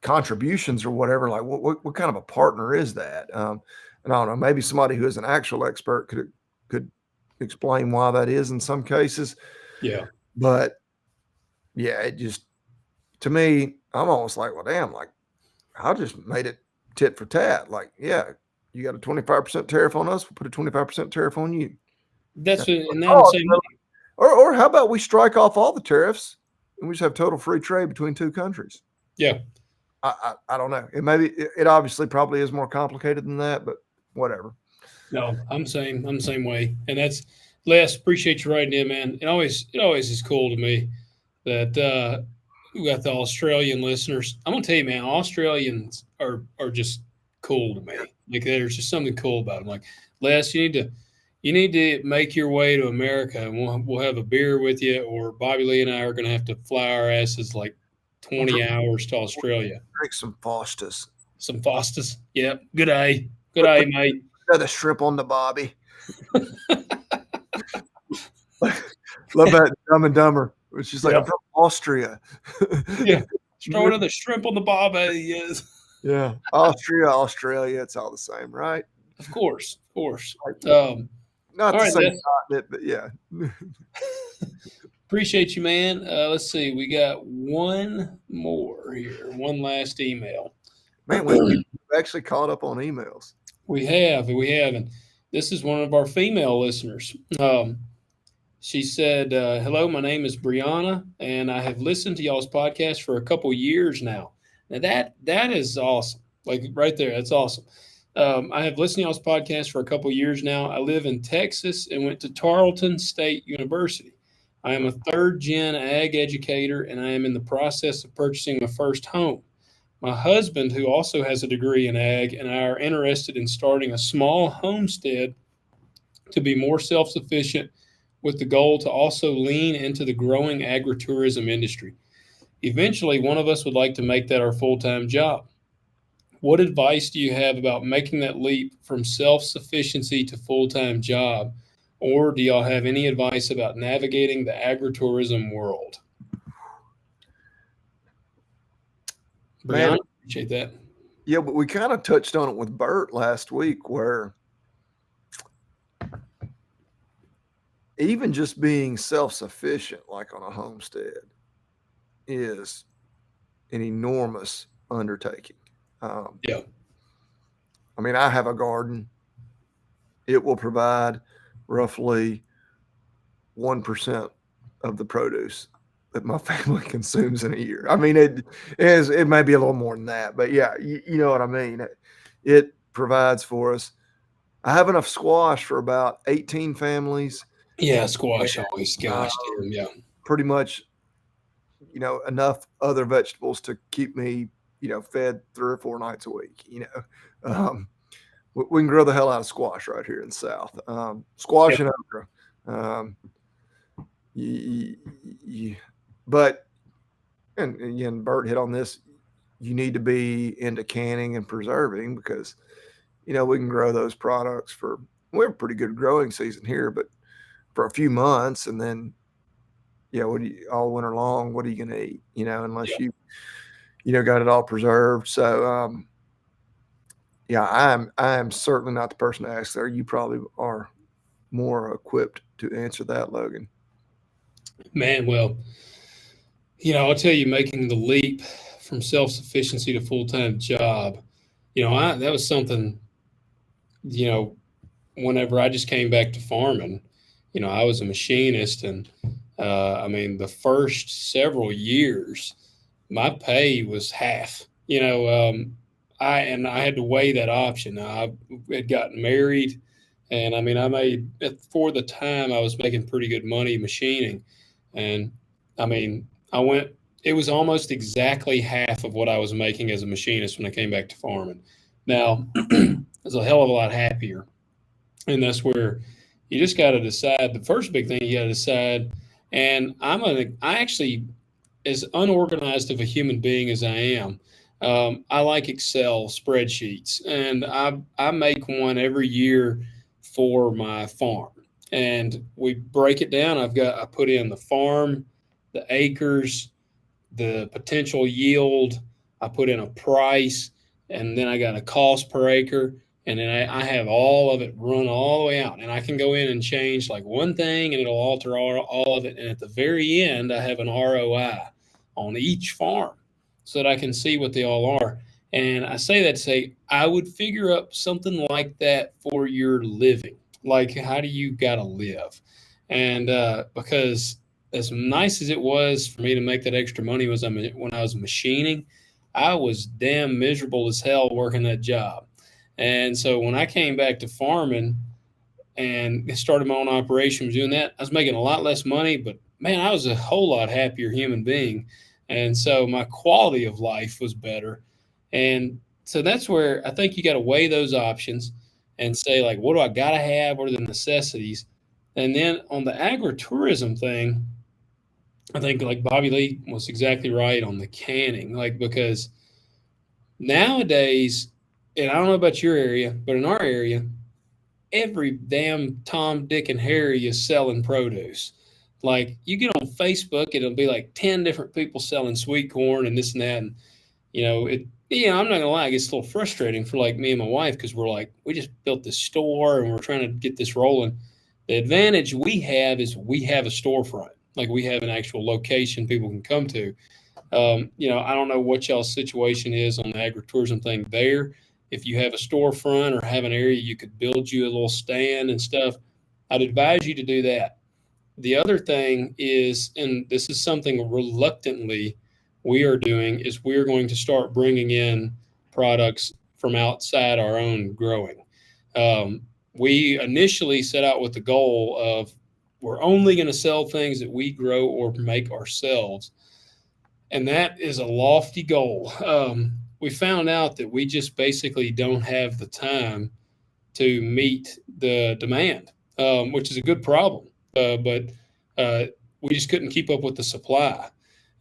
contributions or whatever, like what kind of a partner is that? And I don't know, maybe somebody who is an actual expert could explain why that is in some cases. Yeah. But yeah, it just, to me, I'm almost like, well, damn, like I just made it tit for tat. Like, yeah, you got a 25% tariff on us, we'll put a 25% tariff on you. Or how about we strike off all the tariffs and we just have total free trade between two countries? Yeah. I don't know. It obviously probably is more complicated than that, but whatever. No, I'm the same way. And that's Les, appreciate you writing in, man. It always is cool to me that we got the Australian listeners. I'm gonna tell you, man, Australians are just cool to me. Like there's just something cool about them. Like Les, you need to make your way to America, and we'll have a beer with you. Or Bobby Lee and I are gonna have to fly our asses like 20 hours to Australia. Drink some Fosters. Some Fostas. Yep. Good day, mate. The shrimp on the bobby. Love that Dumb and Dumber. She's like, Yeah. I'm from Austria. Yeah. Throw another shrimp on the bobby. Yes. Yeah. Austria, Australia, it's all the same, right? Of course. Not All the right, same Les. continent, but yeah. Appreciate you, man. Let's see. We got one more here. One last email. Man, we've actually caught up on emails. We have. And this is one of our female listeners. She said, hello, my name is Brianna, and I have listened to y'all's podcast for a couple years now. Now that is awesome. Like right there, that's awesome. I have listened to y'all's podcast for a couple years now. I live in Texas and went to Tarleton State University. I am a third-gen ag educator, and I am in the process of purchasing my first home. My husband, who also has a degree in ag, and I are interested in starting a small homestead to be more self-sufficient with the goal to also lean into the growing agritourism industry. Eventually, one of us would like to make that our full-time job. What advice do you have about making that leap from self-sufficiency to full-time job? Or do y'all have any advice about navigating the agritourism world? Brianna, Man, appreciate that. yeah, but we kind of touched on it with Bert last week, where even just being self-sufficient, like on a homestead, is an enormous undertaking. Yeah. I mean, I have a garden. It will provide roughly 1% of the produce that my family consumes in a year. I mean, it may be a little more than that, but yeah, you know what I mean. It provides for us. I have enough squash for about 18 families. Yeah, squash always, gosh, damn, yeah. Pretty much, enough other vegetables to keep me, fed 3 or 4 nights a week. We can grow the hell out of squash right here in the South. Squash and okra. But, and again, Bert hit on this, you need to be into canning and preserving because, we can grow those products we have a pretty good growing season here, but for a few months, and then, all winter long, what are you going to eat, unless you got it all preserved. So, I am certainly not the person to ask there. You probably are more equipped to answer that, Logan. Man, well, I'll tell you, making the leap from self-sufficiency to full-time job, that was something, whenever I just came back to farming, I was a machinist, and the first several years, my pay was half. I had to weigh that option. I had gotten married, and I made for the time I was making pretty good money machining, and I went. It was almost exactly half of what I was making as a machinist when I came back to farming. Now, I was a hell of a lot happier. And that's where you just got to decide. The first big thing you got to decide, and I actually, as unorganized of a human being as I am, I like Excel spreadsheets, and I make one every year for my farm, and we break it down. I put in the farm, the acres, the potential yield. I put in a price, and then I got a cost per acre, and then I have all of it run all the way out. And I can go in and change like one thing, and it'll alter all of it. And at the very end, I have an ROI on each farm so that I can see what they all are. And I say that to say I would figure up something like that for your living. Like, how do you got to live? And because as nice as it was for me to make that extra money when I was machining, I was damn miserable as hell working that job. And so when I came back to farming and started my own operation, doing that, I was making a lot less money, but man, I was a whole lot happier human being. And so my quality of life was better. And so that's where I think you got to weigh those options and say, like, what do I got to have? What are the necessities? And then on the agritourism thing, I think like Bobby Lee was exactly right on the canning, like, because nowadays, and I don't know about your area, but in our area, every damn Tom, Dick, and Harry is selling produce. Like you get on Facebook, it'll be like 10 different people selling sweet corn and this and that. And, I'm not gonna lie, it gets a little frustrating for like me and my wife because we're like, we just built this store and we're trying to get this rolling. The advantage we have is we have a storefront. Like we have an actual location people can come to. I don't know what y'all's situation is on the agritourism thing there. If you have a storefront or have an area you could build you a little stand and stuff, I'd advise you to do that. The other thing is, and this is something reluctantly we are doing, is we're going to start bringing in products from outside our own growing. Um, we initially set out with the goal of we're only going to sell things that we grow or make ourselves, and that is a lofty goal. We found out that we just basically don't have the time to meet the demand, which is a good problem. But we just couldn't keep up with the supply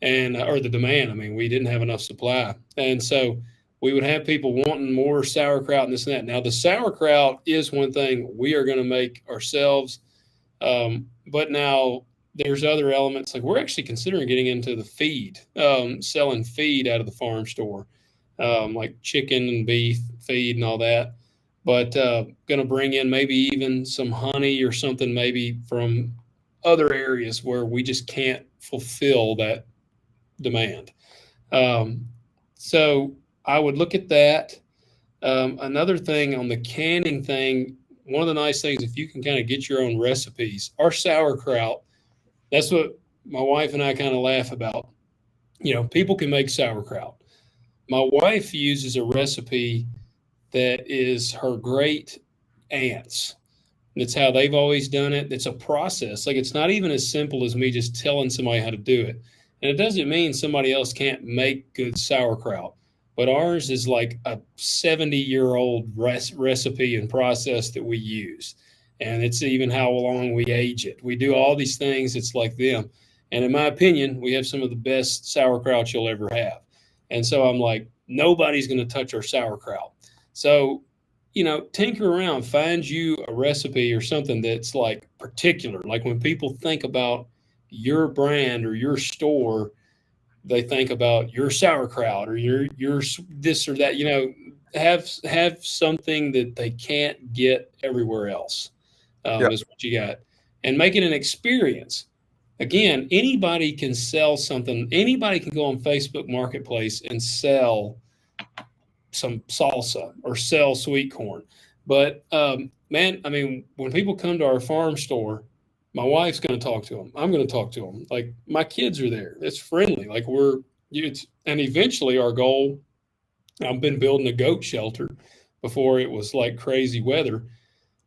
and or the demand. I mean, we didn't have enough supply, and so we would have people wanting more sauerkraut and this and that. Now, the sauerkraut is one thing we are going to make ourselves, but now there's other elements. Like we're actually considering getting into the feed, selling feed out of the farm store, like chicken and beef feed and all that. But going to bring in maybe even some honey or something maybe from other areas where we just can't fulfill that demand. Um, so I would look at that. Another thing on the canning thing, one of the nice things, if you can kind of get your own recipes, our sauerkraut, that's what my wife and I kind of laugh about. People can make sauerkraut. My wife uses a recipe that is her great aunt's. It's how they've always done it. It's a process. Like it's not even as simple as me just telling somebody how to do it. And it doesn't mean somebody else can't make good sauerkraut. But ours is like a 70-year-old recipe and process that we use. And it's even how long we age it. We do all these things. It's like them. And in my opinion, we have some of the best sauerkraut you'll ever have. And so I'm like, nobody's going to touch our sauerkraut. So tinker around, find you a recipe or something that's like particular. Like when people think about your brand or your store, they think about your sauerkraut or your this or that. Have something that they can't get everywhere else. Yeah. Is what you got, and make it an experience. Again, anybody can sell something. Anybody can go on Facebook Marketplace and sell some salsa or sell sweet corn. But man, I mean, when people come to our farm store, my wife's going to talk to them. I'm going to talk to them. Like my kids are there. It's friendly. Like and eventually our goal. I've been building a goat shelter before it was like crazy weather.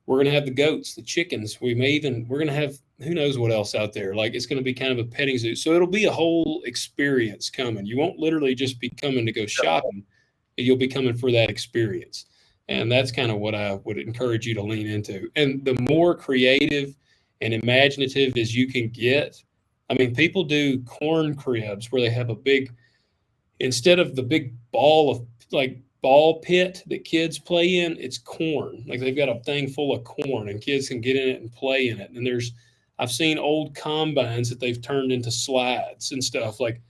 We're going to have the goats, the chickens. We're going to have who knows what else out there. Like it's going to be kind of a petting zoo. So it'll be a whole experience coming. You won't literally just be coming to go shopping. You'll be coming for that experience. And that's kind of what I would encourage you to lean into. And the more creative and imaginative as you can get, I mean, people do corn cribs where they have a big, instead of the big ball of like ball pit that kids play in, it's corn. Like they've got a thing full of corn and kids can get in it and play in it. And I've seen old combines that they've turned into slides and stuff like.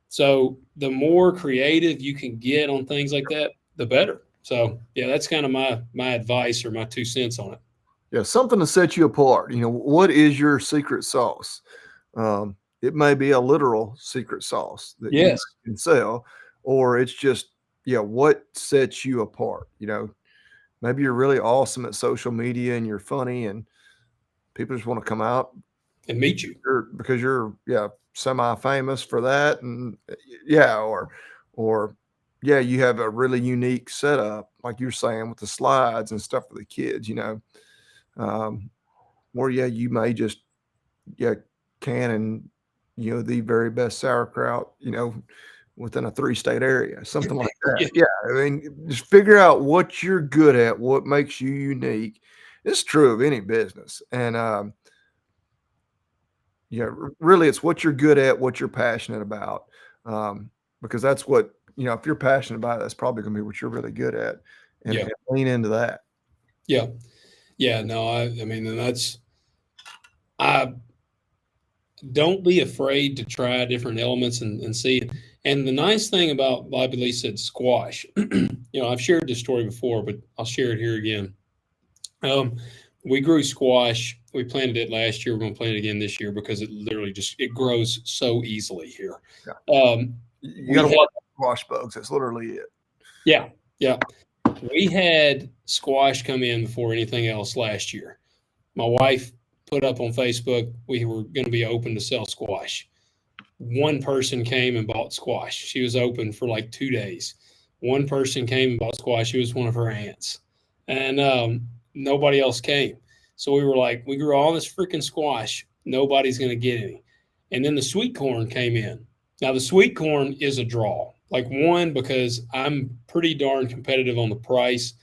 So the more creative you can get on things like that, the better. So yeah, that's kind of my advice or my 2 cents on it. Yeah, something to set you apart. What is your secret sauce? It may be a literal secret sauce that you Yes. can sell, or it's just, what sets you apart? Maybe you're really awesome at social media and you're funny and people just want to come out And meet you. because you're semi-famous for that. And yeah, or yeah, you have a really unique setup, like you're saying, with the slides and stuff for the kids, or yeah, you may just, yeah, can and, the very best sauerkraut, within a 3-state area, something like that. Yeah. Yeah, I mean, just figure out what you're good at, what makes you unique. It's true of any business, and yeah, really, it's what you're good at, what you're passionate about, because that's what, if you're passionate about it, that's probably going to be what you're really good at, and, Yeah. and lean into that. Yeah. Yeah. No, I mean, and I don't be afraid to try different elements and see. And the nice thing about Bobby Lee said squash, I've shared this story before, but I'll share it here again. Um, we grew squash. We planted it last year. We're going to plant it again this year because it literally it grows so easily here. Yeah. You We got to had, watch squash bugs. That's literally it. yeah, yeah. We had squash come in before anything else last year. My wife put up on Facebook we were going to be open to sell squash. One person came and bought squash. She was open for like 2 days. One person came and bought squash. It was one of her aunts, and nobody else came. So we were like, we grew all this freaking squash. Nobody's going to get any. And then the sweet corn came in. Now the sweet corn is a draw. Like one, because I'm pretty darn competitive on the price.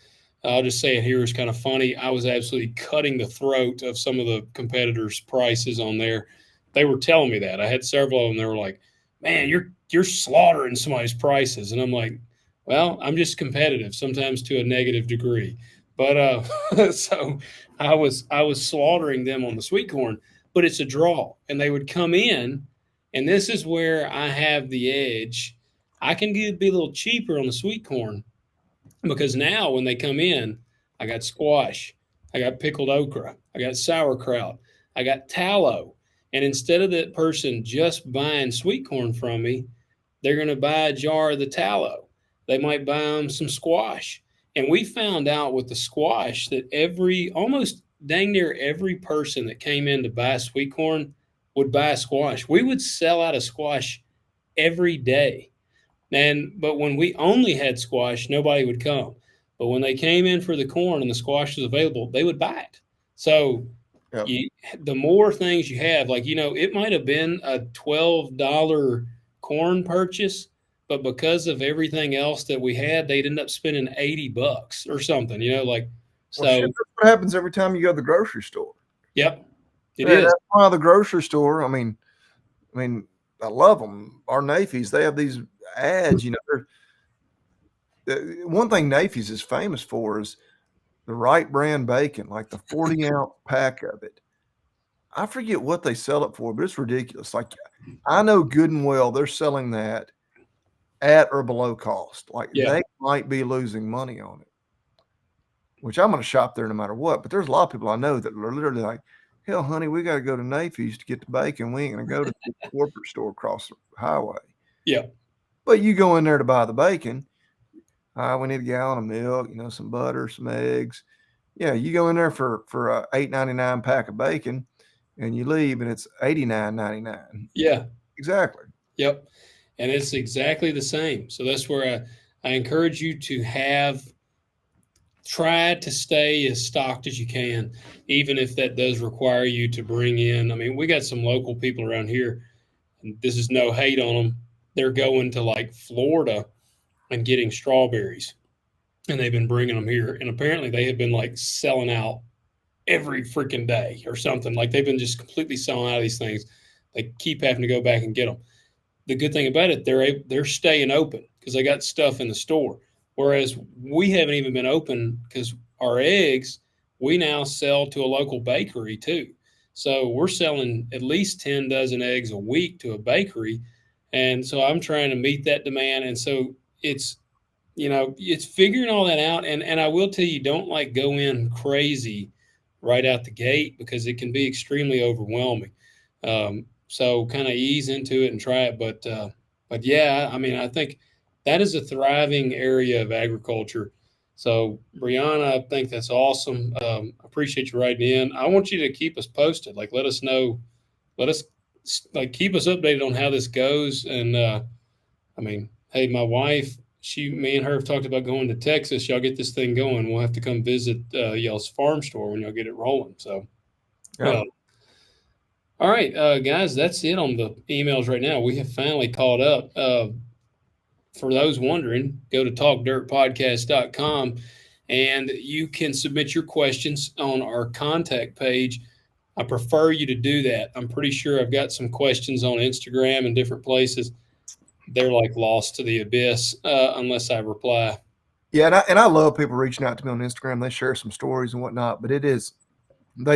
I'll just say it here is kind of funny. I was absolutely cutting the throat of some of the competitors' prices on there. They were telling me that. I had several of them. They were like, "Man, you're slaughtering somebody's prices," and I'm like, "Well, I'm just competitive, sometimes to a negative degree." But so I was slaughtering them on the sweet corn, but it's a draw, and they would come in, and this is where I have the edge. I can be a little cheaper on the sweet corn because now when they come in, I got squash, I got pickled okra, I got sauerkraut, I got tallow. And instead of that person just buying sweet corn from me, they're going to buy a jar of the tallow. They might buy them some squash. And we found out with the squash that almost dang near every person that came in to buy sweet corn would buy squash. We would sell out of squash every day. But when we only had squash, nobody would come. But when they came in for the corn and the squash was available, they would buy it. So Yep. the more things you have, like, it might have been a $12 corn purchase, but because of everything else that we had, they'd end up spending $80 or something, like, Well, shit, so, that's what happens every time you go to the grocery store. yep, it Yeah, is. that's why the grocery store. I love them. Our Nafis, they have these ads. One thing Nafis is famous for is the right brand bacon, like the 40-ounce pack of it. I forget what they sell it for, but it's ridiculous. Like, I know good and well they're selling that at or below cost. Like, Yeah. they might be losing money on it, which I'm going to shop there no matter what. But there's a lot of people I know that are literally like, hell, honey, we got to go to Nafis to get the bacon. We ain't going to go to the corporate store across the highway. Yeah. But you go in there to buy the bacon. We need a gallon of milk, some butter, some eggs. Yeah, you go in there for a $8.99 pack of bacon, and you leave, and it's $89.99. Yeah. Exactly. Yep. And it's exactly the same. So that's where I encourage you to try to stay as stocked as you can, even if that does require you to bring in. I mean, we got some local people around here, and this is no hate on them. They're going to like Florida and getting strawberries, and they've been bringing them here. And apparently they have been like selling out every freaking day or something. Like they've been just completely selling out of these things. They keep having to go back and get them. The good thing about it, they're staying open because they got stuff in the store. Whereas we haven't even been open because our eggs, we now sell to a local bakery too. So we're selling at least 10 dozen eggs a week to a bakery. And so I'm trying to meet that demand. And so it's figuring all that out. And I will tell you, don't like go in crazy right out the gate because it can be extremely overwhelming. So kind of ease into it and try it. But yeah, I mean, I think that is a thriving area of agriculture. So Brianna, I think that's awesome. Appreciate you writing in. I want you to keep us posted. Like, let us know, let us keep us updated on how this goes. And I mean, hey, my wife, me and her have talked about going to Texas. Y'all get this thing going. We'll have to come visit y'all's farm store when y'all get it rolling. So, Yeah. all right, guys, that's it on the emails right now. We have finally caught up. For those wondering, go to talkdirtpodcast.com and you can submit your questions on our contact page. I prefer you to do that. I'm pretty sure I've got some questions on Instagram and different places. They're like lost to the abyss unless I reply. Yeah, and I love people reaching out to me on Instagram. They share some stories and whatnot, but they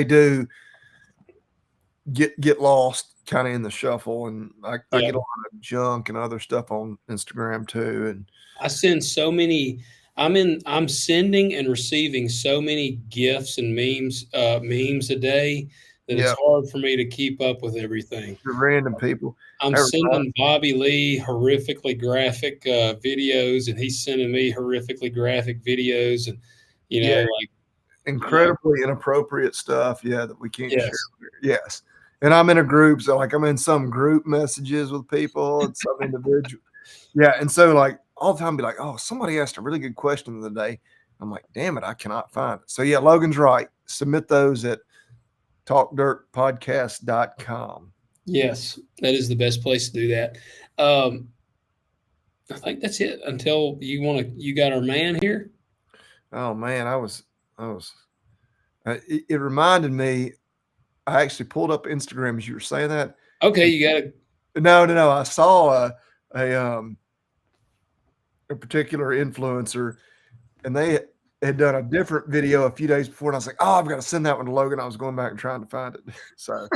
do get lost kind of in the shuffle, and I Yeah. get a lot of junk and other stuff on Instagram too. And I send so many. I'm sending and receiving so many gifts and memes a day that it's yeah, hard for me to keep up with everything. the random people. I'm That remind- sending Bobby Lee horrifically graphic videos, and he's sending me horrifically graphic videos, and yeah, like incredibly inappropriate stuff. Yeah, that we can't share. yes, Yes, and I'm in a group, so like I'm in some group messages with people and some individual. Yeah, and so like all the time, be like, oh, somebody asked a really good question of the day. I'm like, damn it, I cannot find it. So yeah, Logan's right. Submit those at talkdirtpodcast.com. yes, that is the best place to do that. Um, I think that's it. Until you got our man here. Oh man, I was. It reminded me. I actually pulled up Instagram as you were saying that. Okay, you got to. No. I saw a particular influencer, and they had done a different video a few days before, and I was like, oh, I've got to send that one to Logan. I was going back and trying to find it. So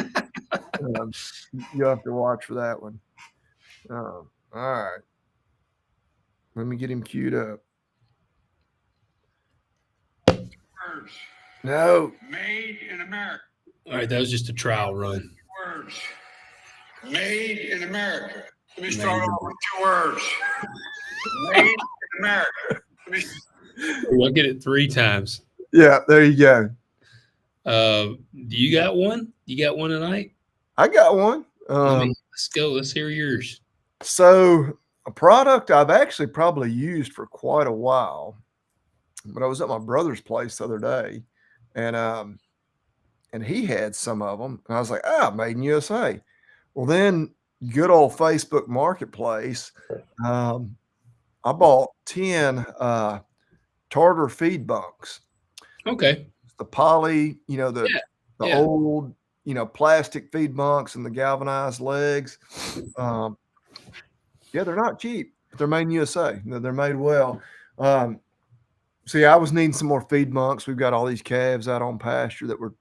you'll have to watch for that one. All right. Let me get him queued up. Words No. made in America. All right, that was just a trial run. Words made in America. Let me Made start in- off with 2 words. Made in America. Let me Look at it 3 times. Yeah, there you go. Do you got one? You got one tonight? I got one. Let's go. Let's hear yours. So a product I've actually probably used for quite a while, but I was at my brother's place the other day, and he had some of them, and I was like, made in USA. Well, then good old Facebook Marketplace, I bought 10 tartar feed bunks. Okay. The poly, the Yeah. old, plastic feed bunks and the galvanized legs. Yeah, they're not cheap, but they're made in USA. They're made well. So yeah, I was needing some more feed bunks. We've got all these calves out on pasture that we're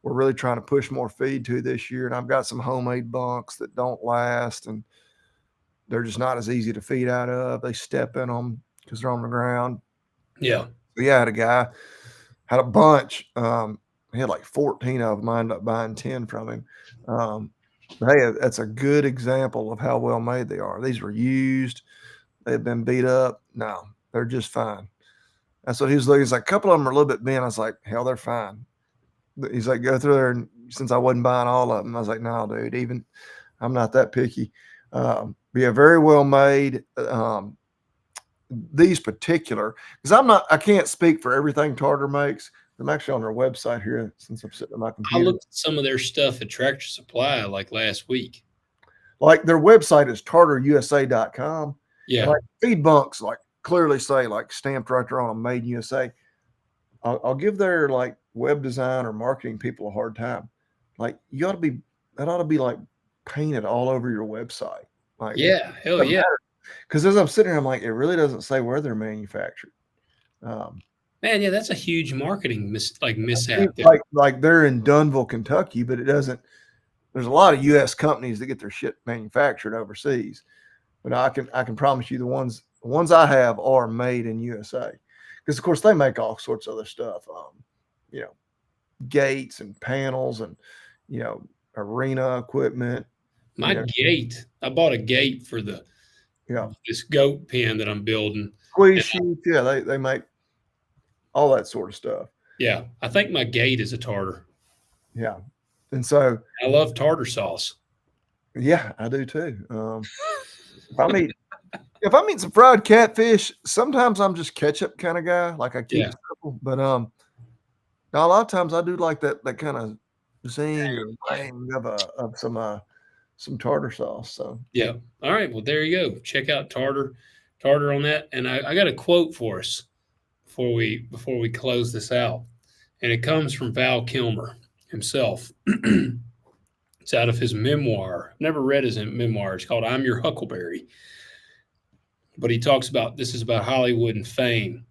really trying to push more feed to this year. And I've got some homemade bunks that don't last, and they're just not as easy to feed out of. They step in them because they're on the ground. Yeah. So yeah, I had a guy, had a bunch. He had like 14 of them. I ended up buying 10 from him. But hey, that's a good example of how well made they are. These were used. They've been beat up. No, they're just fine. That's what he was looking. He's like, a couple of them are a little bit bent. I was like, hell, they're fine. He's like, go through there. And since I wasn't buying all of them, I was like, no, dude, even I'm not that picky. But yeah, very well made. These particular, because I can't speak for everything Tartar makes. I'm actually on their website here since I'm sitting on my I computer. looked at some of their stuff at Tractor Supply like last week. Like their website is tartarusa.com. Yeah. And like feed bunks, like clearly say like stamped right there on them, made in USA. I'll give their like web design or marketing people a hard time. Like that ought to be like painted all over your website. Like Yeah. Hell yeah. Because as I'm sitting here, I'm like, it really doesn't say where they're manufactured. Man, yeah, that's a huge marketing mishap. Like they're in Dunville, Kentucky, but it doesn't. There's a lot of U.S. companies that get their shit manufactured overseas, but I can promise you the ones I have are made in USA, because of course they make all sorts of other stuff, gates and panels and arena equipment. My gate, I bought a gate for this goat pen that I'm building. Squeeze sheets, yeah, they make all that sort of stuff. Yeah, I think my gate is a tartar. Yeah, and so I love tartar sauce. yeah, I do too. If I meet If I'm eating some fried catfish, sometimes I'm just ketchup kind of guy. Like I keep Yeah. it simple, but now a lot of times I do like that kind of zing or bang of some tartar sauce. So Yeah. All right. Well, there you go. Check out tartar on that. And I got a quote for us before we close this out, and it comes from Val Kilmer himself. It's out of his memoir. I've never read his memoir. It's called "I'm Your Huckleberry," but he talks about this is about Hollywood and fame.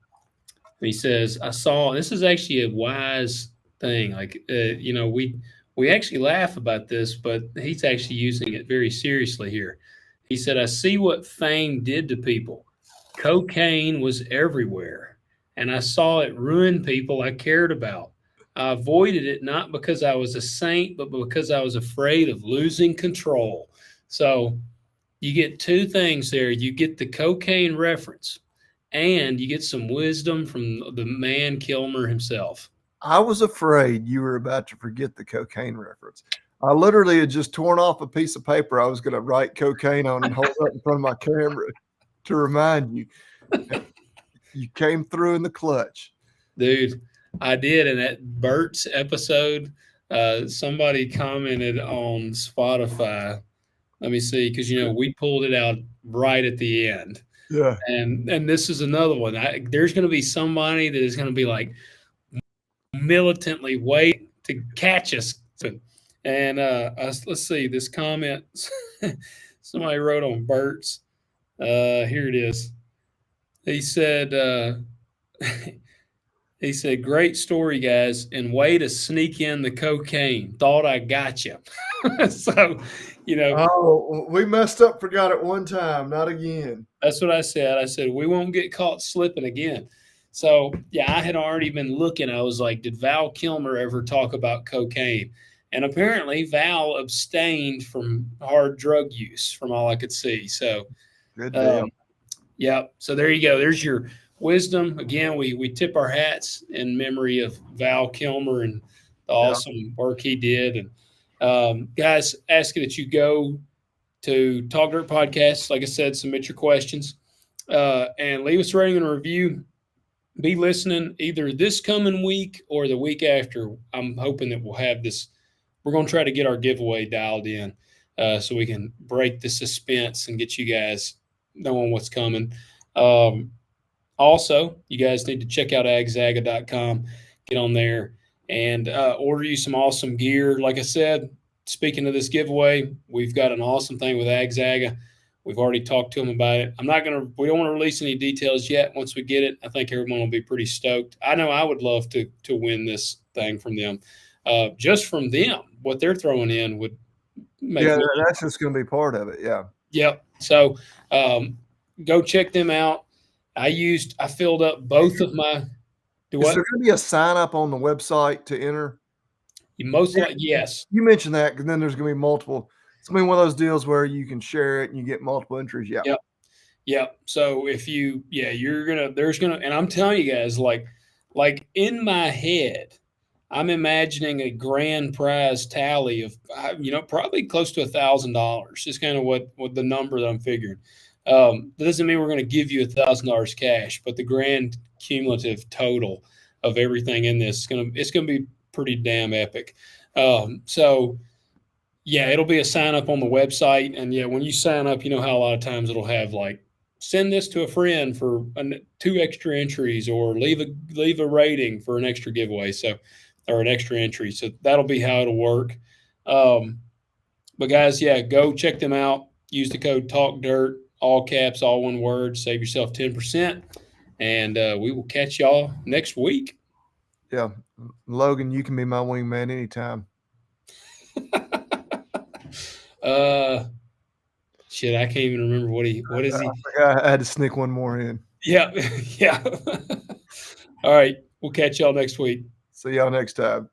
And he says, "I saw this is actually a wise thing. Like we actually laugh about this, but he's actually using it very seriously here." He said, "I see what fame did to people. Cocaine was everywhere, and I saw it ruin people I cared about. I avoided it not because I was a saint, but because I was afraid of losing control." So you get two things there. You get the cocaine reference, and you get some wisdom from the man Kilmer himself. I was afraid you were about to forget the cocaine reference. I literally had just torn off a piece of paper I was going to write cocaine on and hold it up in front of my camera to remind you. You came through in the clutch. Dude, I did. In that Bert's episode, somebody commented on Spotify. Let me see, because we pulled it out right at the end. Yeah. And this is another one. There's going to be somebody that is going to be like militantly wait to catch us. And let's see this comment. Somebody wrote on Bert's. Here it is. He said. He said, "Great story, guys, and way to sneak in the cocaine. Thought I got you." So, Oh, we messed up, forgot it one time, not again. that's what I said. I said, we won't get caught slipping again. So, yeah, I had already been looking. I was like, did Val Kilmer ever talk about cocaine? And apparently, Val abstained from hard drug use, from all I could see. So, Good deal. yeah. So there you go. There's your wisdom. Again, we tip our hats in memory of Val Kilmer and the awesome work he did. And guys, ask that you go to Talk Dirt Podcast. Like I said, submit your questions and leave us a rating and a review. Be listening either this coming week or the week after. I'm hoping that we'll have this. We're going to try to get our giveaway dialed in so we can break the suspense and get you guys knowing what's coming. Also, you guys need to check out agzaga.com. Get on there and order you some awesome gear. Like I said, speaking of this giveaway, we've got an awesome thing with Agzaga. We've already talked to them about it. We don't want to release any details yet. Once we get it, I think everyone will be pretty stoked. I know I would love to win this thing from them. Just from them, what they're throwing in would make that's just going to be part of it. Yeah. Yep. So go check them out. I filled up both of my. Is there going to be a sign up on the website to enter? Most likely, yes. You mentioned that, because then there's going to be multiple. It's going to be one of those deals where you can share it and you get multiple entries. Yeah. Yep. Yep. So if and I'm telling you guys, like in my head, I'm imagining a grand prize tally of, probably close to $1,000. It's kind of what the number that I'm figuring. That doesn't mean we're going to give you $1,000 cash, but the grand cumulative total of everything in this it's going to be pretty damn epic. So yeah, it'll be a sign up on the website, and yeah, when you sign up, you know how a lot of times it'll have like send this to a friend for 2 extra entries, or leave a rating for an extra giveaway. So, or an extra entry. So that'll be how it'll work. But guys, yeah, go check them out. Use the code TALKDIRT, all caps, all one word. Save yourself 10%. And we will catch y'all next week. Yeah. Logan, you can be my wingman anytime. Shit, I can't even remember what is he? I had to sneak one more in. Yeah. Yeah. All right. We'll catch y'all next week. See y'all next time.